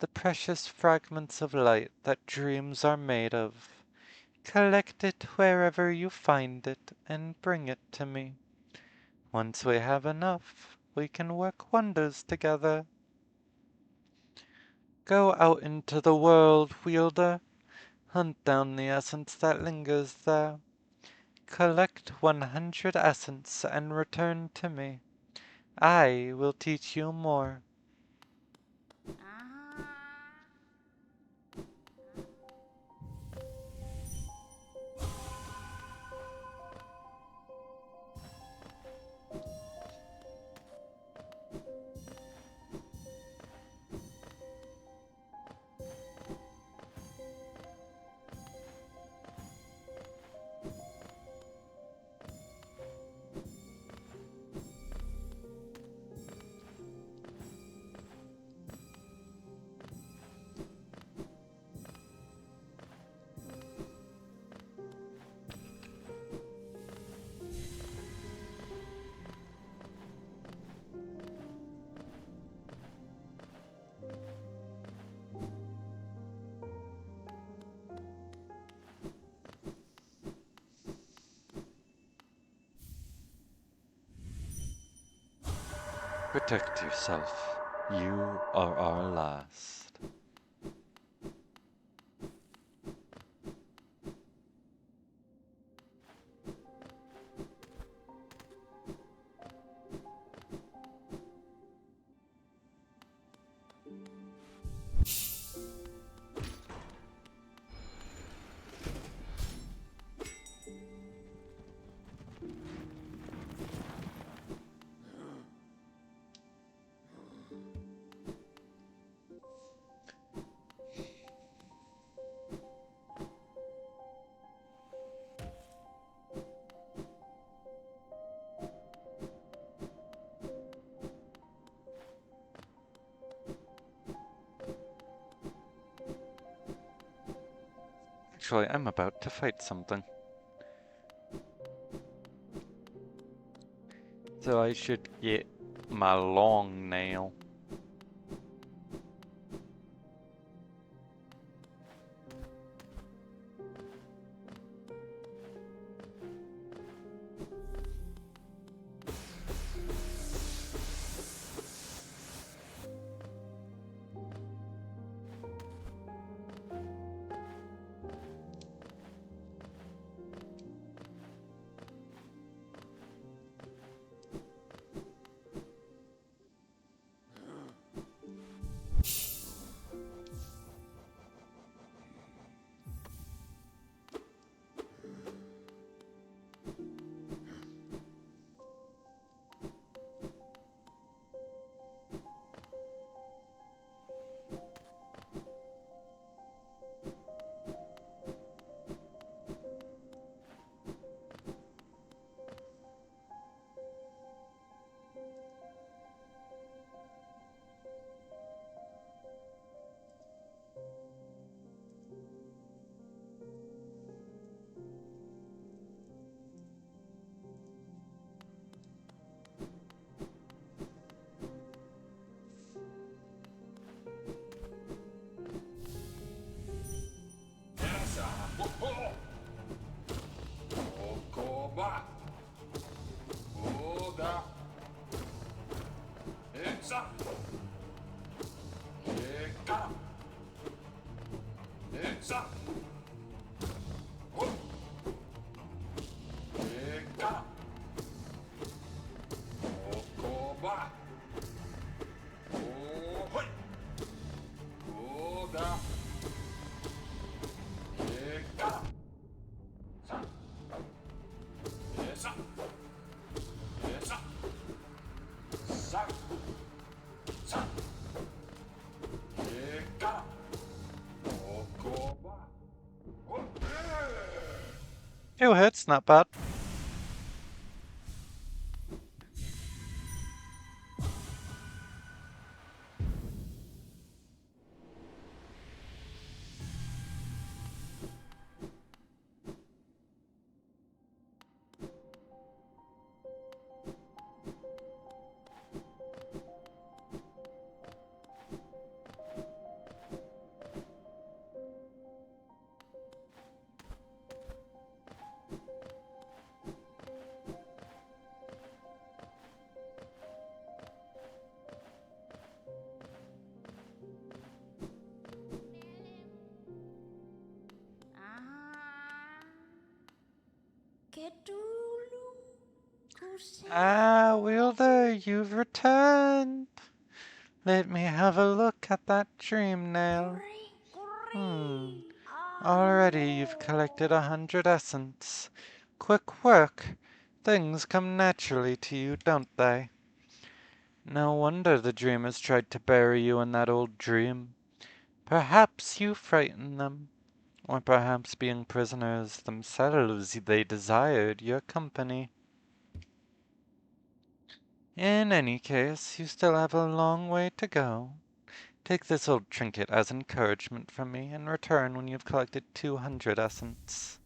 The precious fragments of light that dreams are made of. Collect it wherever you find it and bring it to me. Once we have enough, we can work wonders together. Go out into the world, Wielder. Hunt down the essence that lingers there. Collect 100 essence and return to me. I will teach you more. Protect yourself. You are our last. Actually, I'm about to fight something. So I should get my long nail.
Go.
2 hits, not bad. Ah, Wielder, you've returned. Let me have a look at that dream nail. Already you've collected 100 essence. Quick work. Things come naturally to you, don't they? No wonder the dreamers tried to bury you in that old dream. Perhaps you frightened them. Or perhaps being prisoners themselves, they desired your company. In any case, you still have a long way to go. Take this old trinket as encouragement from me, and return when you've collected 200 essence.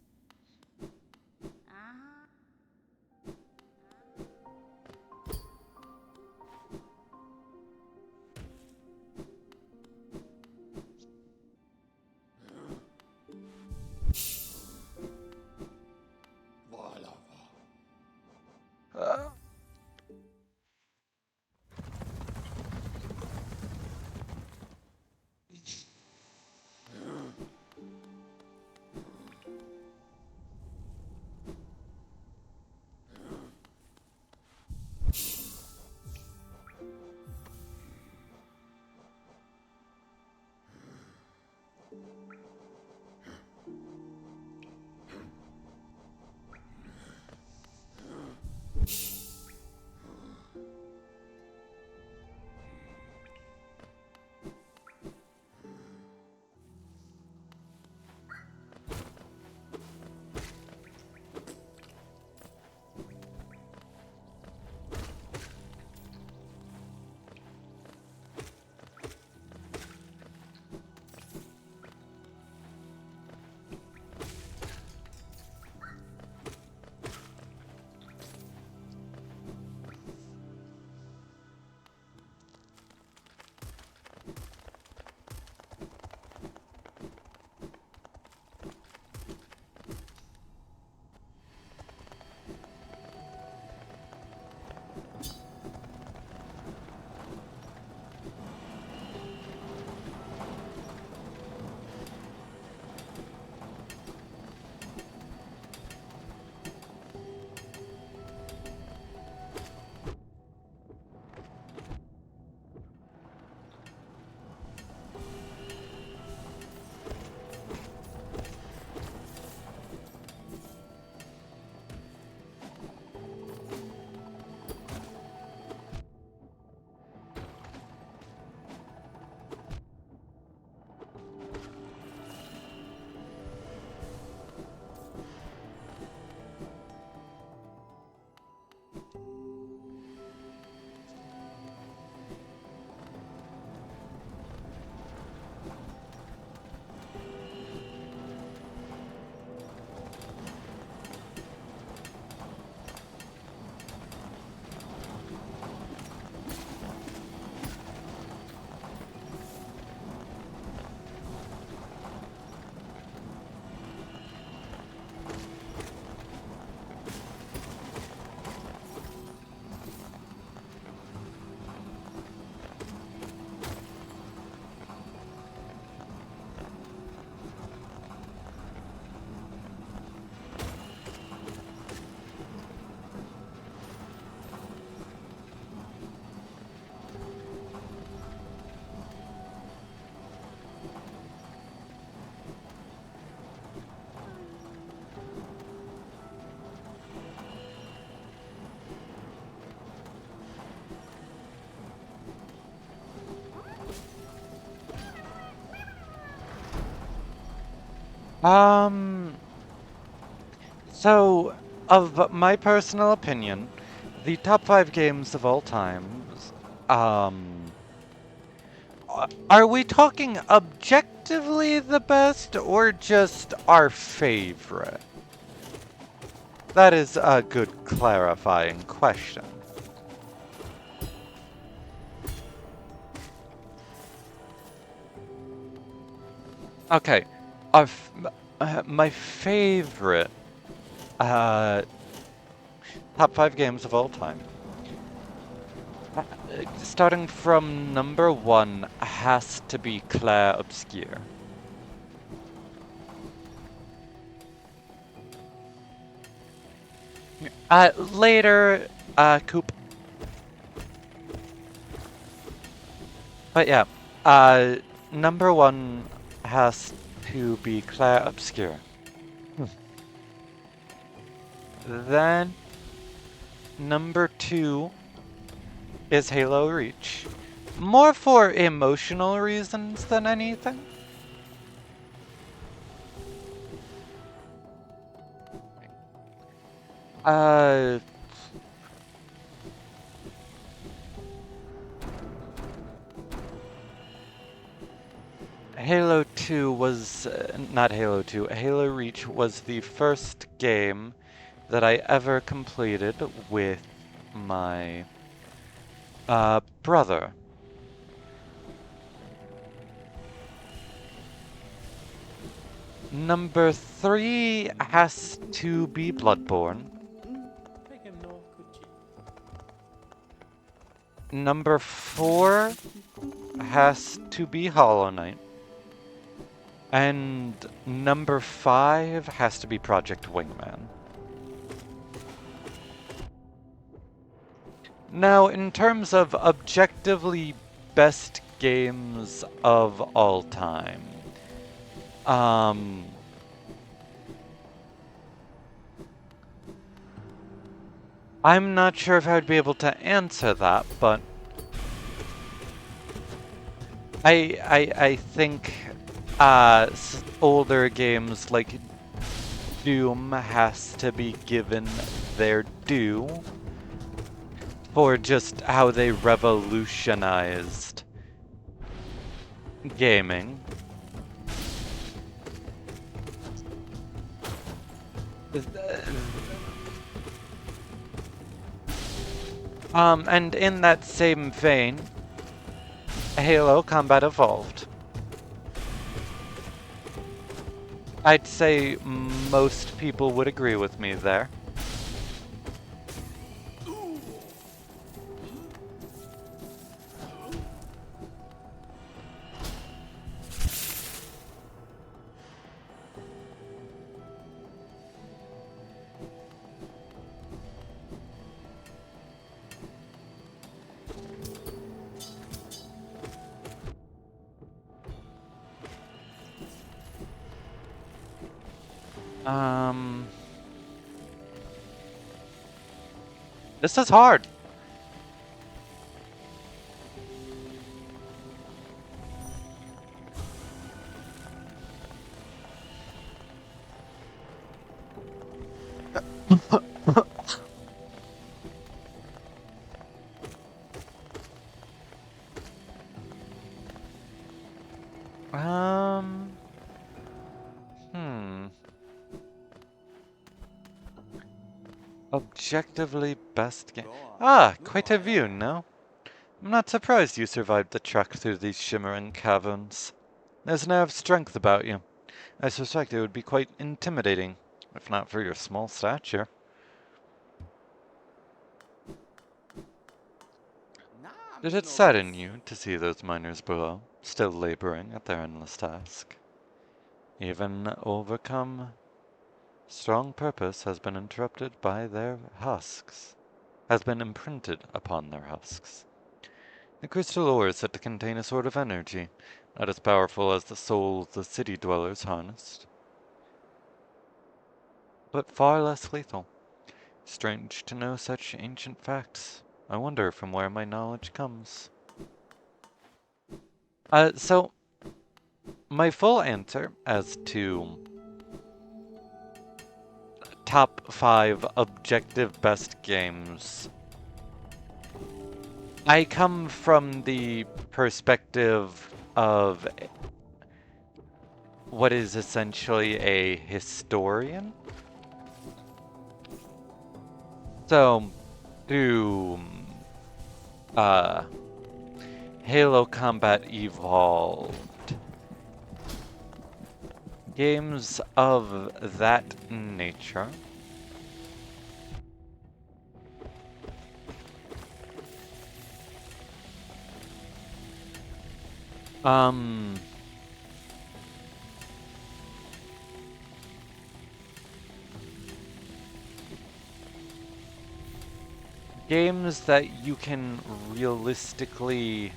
So, of my personal opinion, the top 5 games of all time, um, are we talking objectively the best or just our favorite? That is a good clarifying question. Okay, my favorite top 5 games of all time. Starting from number 1 has to be Clair Obscur. Later, Coop. But yeah, number 1 has to be Clair Obscur. Then, number 2 is Halo Reach. More for emotional reasons than anything. Halo 2 was, not Halo 2, Halo Reach was the first game that I ever completed with my brother. Number 3 has to be Bloodborne. Number 4 has to be Hollow Knight. And number 5 has to be Project Wingman. Now, in terms of objectively best games of all time, I'm not sure if I would be able to answer that, but I think older games like Doom has to be given their due for just how they revolutionized gaming. And in that same vein, Halo Combat Evolved. I'd say most people would agree with me there. This is hard. Objectively best game. Ah, quite a view, no? I'm not surprised you survived the trek through these shimmering caverns. There's an air of strength about you. I suspect it would be quite intimidating, if not for your small stature. Did it sadden you to see those miners below, still laboring at their endless task? Even overcome, strong purpose has been interrupted by their husks, has been imprinted upon their husks. The crystal ore is said to contain a sort of energy, not as powerful as the souls the city dwellers harnessed, but far less lethal. Strange to know such ancient facts. I wonder from where my knowledge comes. So, my full answer as to top 5 objective best games, I come from the perspective of what is essentially a historian. So, Doom, Halo Combat Evolved, games of that nature. Games that you can realistically,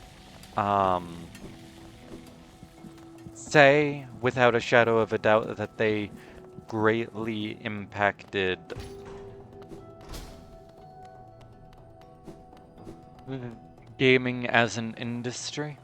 say without a shadow of a doubt that they greatly impacted gaming as an industry.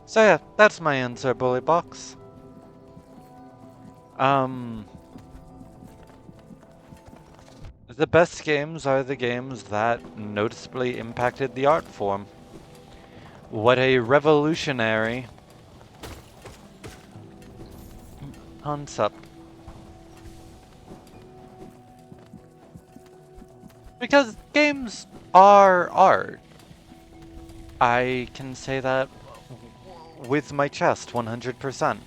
So yeah, that's my answer, Bully Box. The best games are the games that noticeably impacted the art form. What a revolutionary concept. Because games are art. I can say that with my chest, 100%.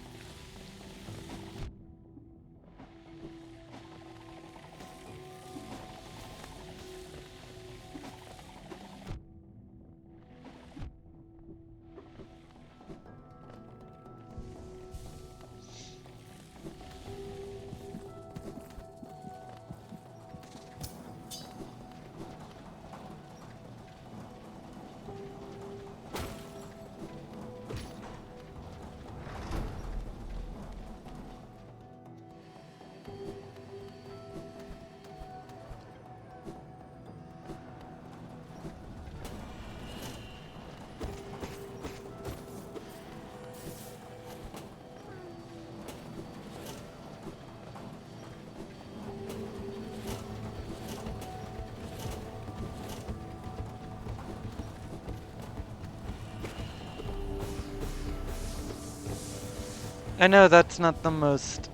I know that's not the most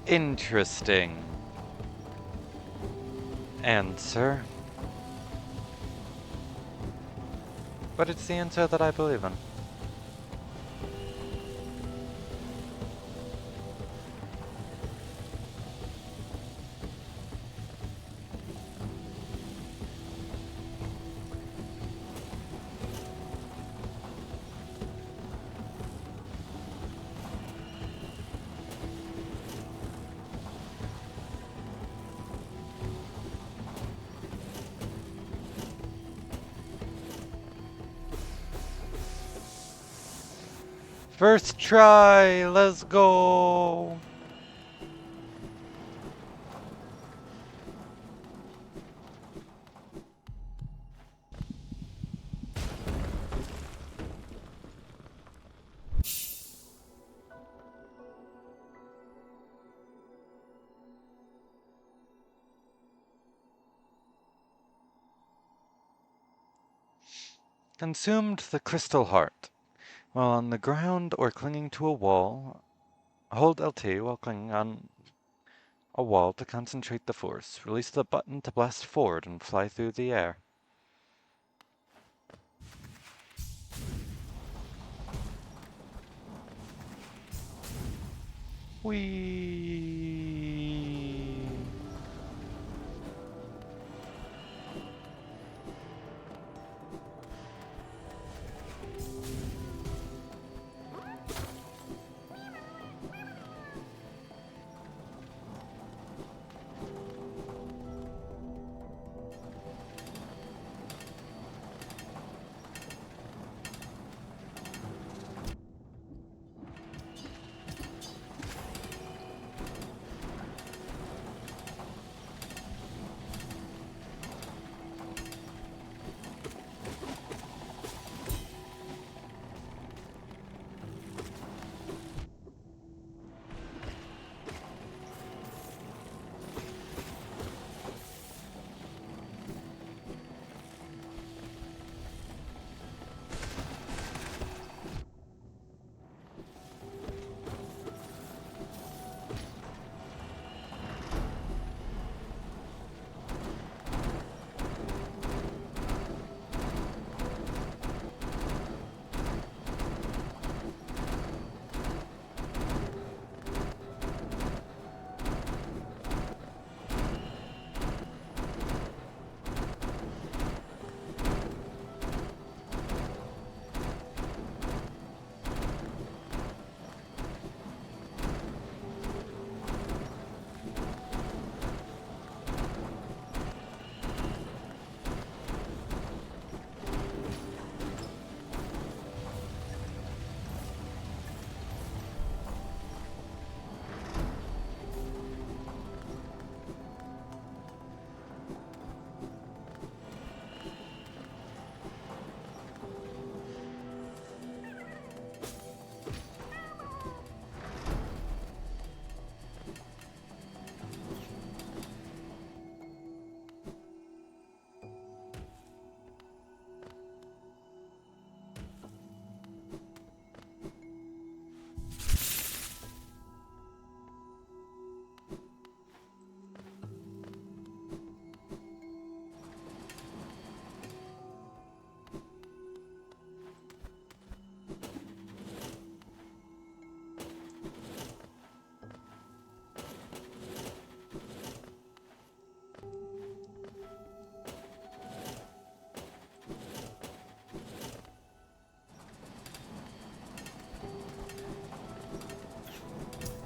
interesting answer, but it's the answer that I believe in. First try, let's go! Consumed the crystal heart. While on the ground or clinging to a wall, hold LT while clinging on a wall to concentrate the force. Release the button to blast forward and fly through the air. Whee!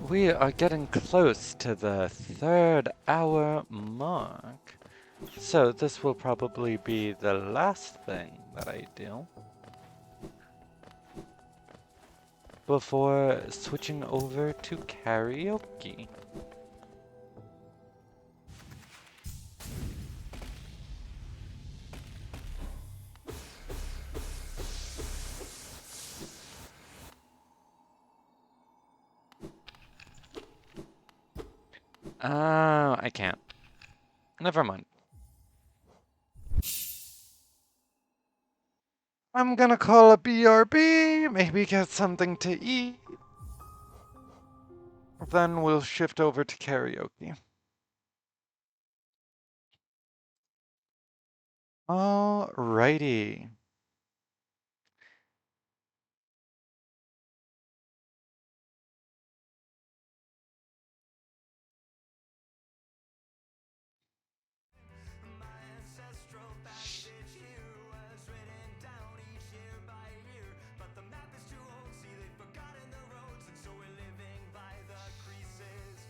We are getting close to the 3rd hour mark. So this will probably be the last thing that I do before switching over to karaoke. Oh, I can't. Never mind. I'm gonna call a BRB, maybe get something to eat. Then we'll shift over to karaoke. Alrighty.
My ancestral passage here was written down each year by year, but the map is too old, see they've forgotten the roads, and so we're living by the creases.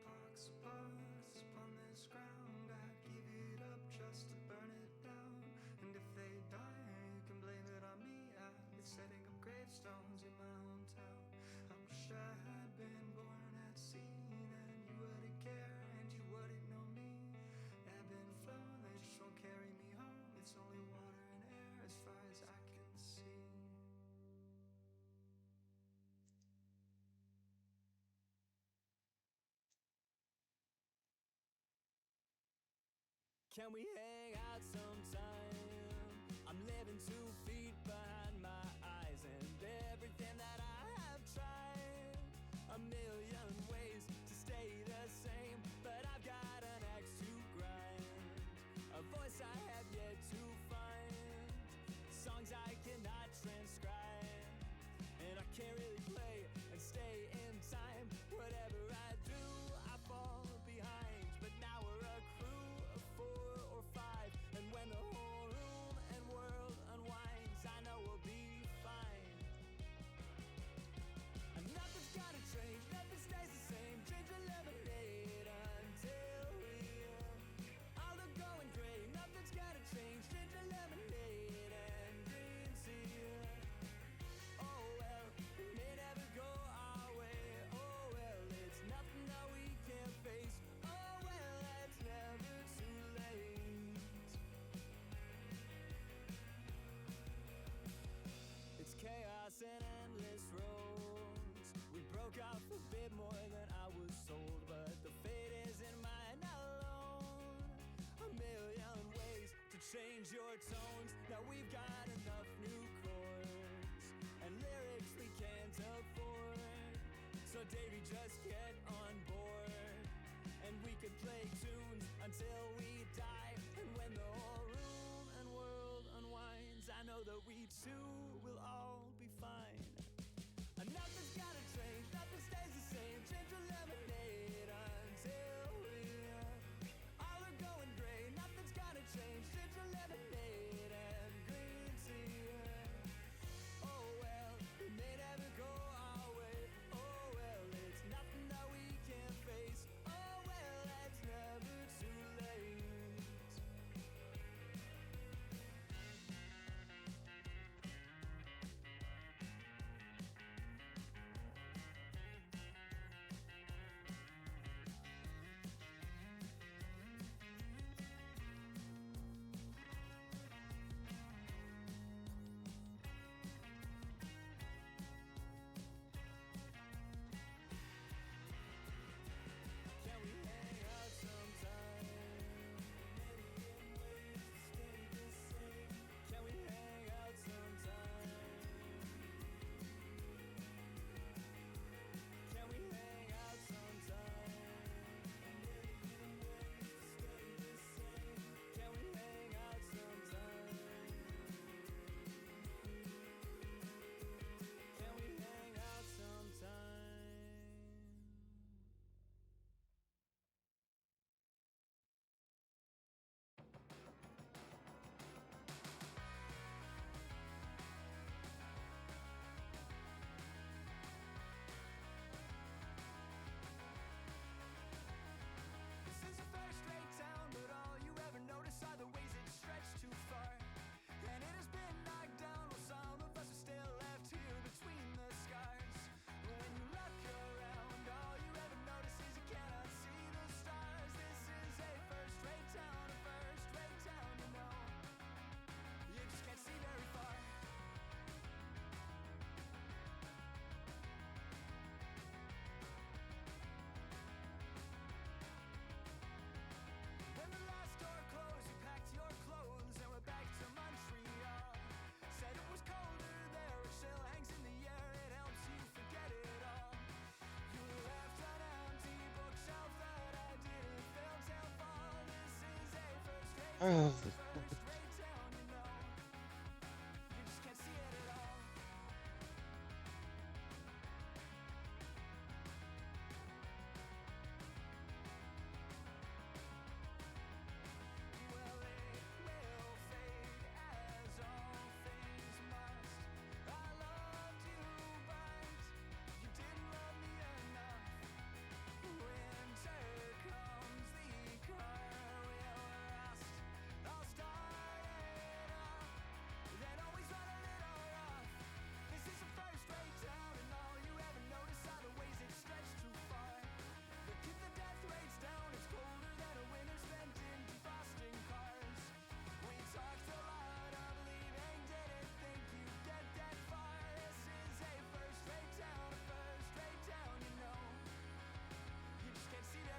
Pox upon this ground, I give it up just to burn it down. And if they die, you can blame it on me. I've been setting up gravestones in my hometown. I wish I had been born at sea, then you wouldn't care and you wouldn't know me. Ebb and flow, they just won't carry me home. It's only water and air as far as I can see. Can we hang out sometime? I'm living 2 feet behind my eyes, and everything that I have tried, a million ways to stay the same, but I've got an axe to grind, a voice I have yet to find, songs I cannot transcribe, and I can't really play and stay in time. Whatever I do, I fall behind, but now we're a crew of 4 or 5, and when the whole room and world unwinds, I know we'll be fine. And nothing's gonna change, nothing stays the same. Drink your lemonade until we all are going gray. Nothing's gonna change, drink your lemonade and green tea. Oh well, it may never go our way. Oh well, it's nothing that we can't face. Oh well, it's never too late. It's chaos and endless roads. We broke off a bit more than I was told, but the fate isn't mine alone. A million ways to change your tones. Now we've got enough new chords and lyrics we can't afford. So Davey, just get on board, and we could play tunes until we die. And when the whole room and world unwinds, I know that we too will all be fine. And nothing's gonna change, nothing stays the same. Change your lemonade until we all are going gray. Nothing's gonna change, change your lemonade and green tea. Oh well, it may never go our way. Oh well, it's nothing that we can't face. Oh well, it's never too late.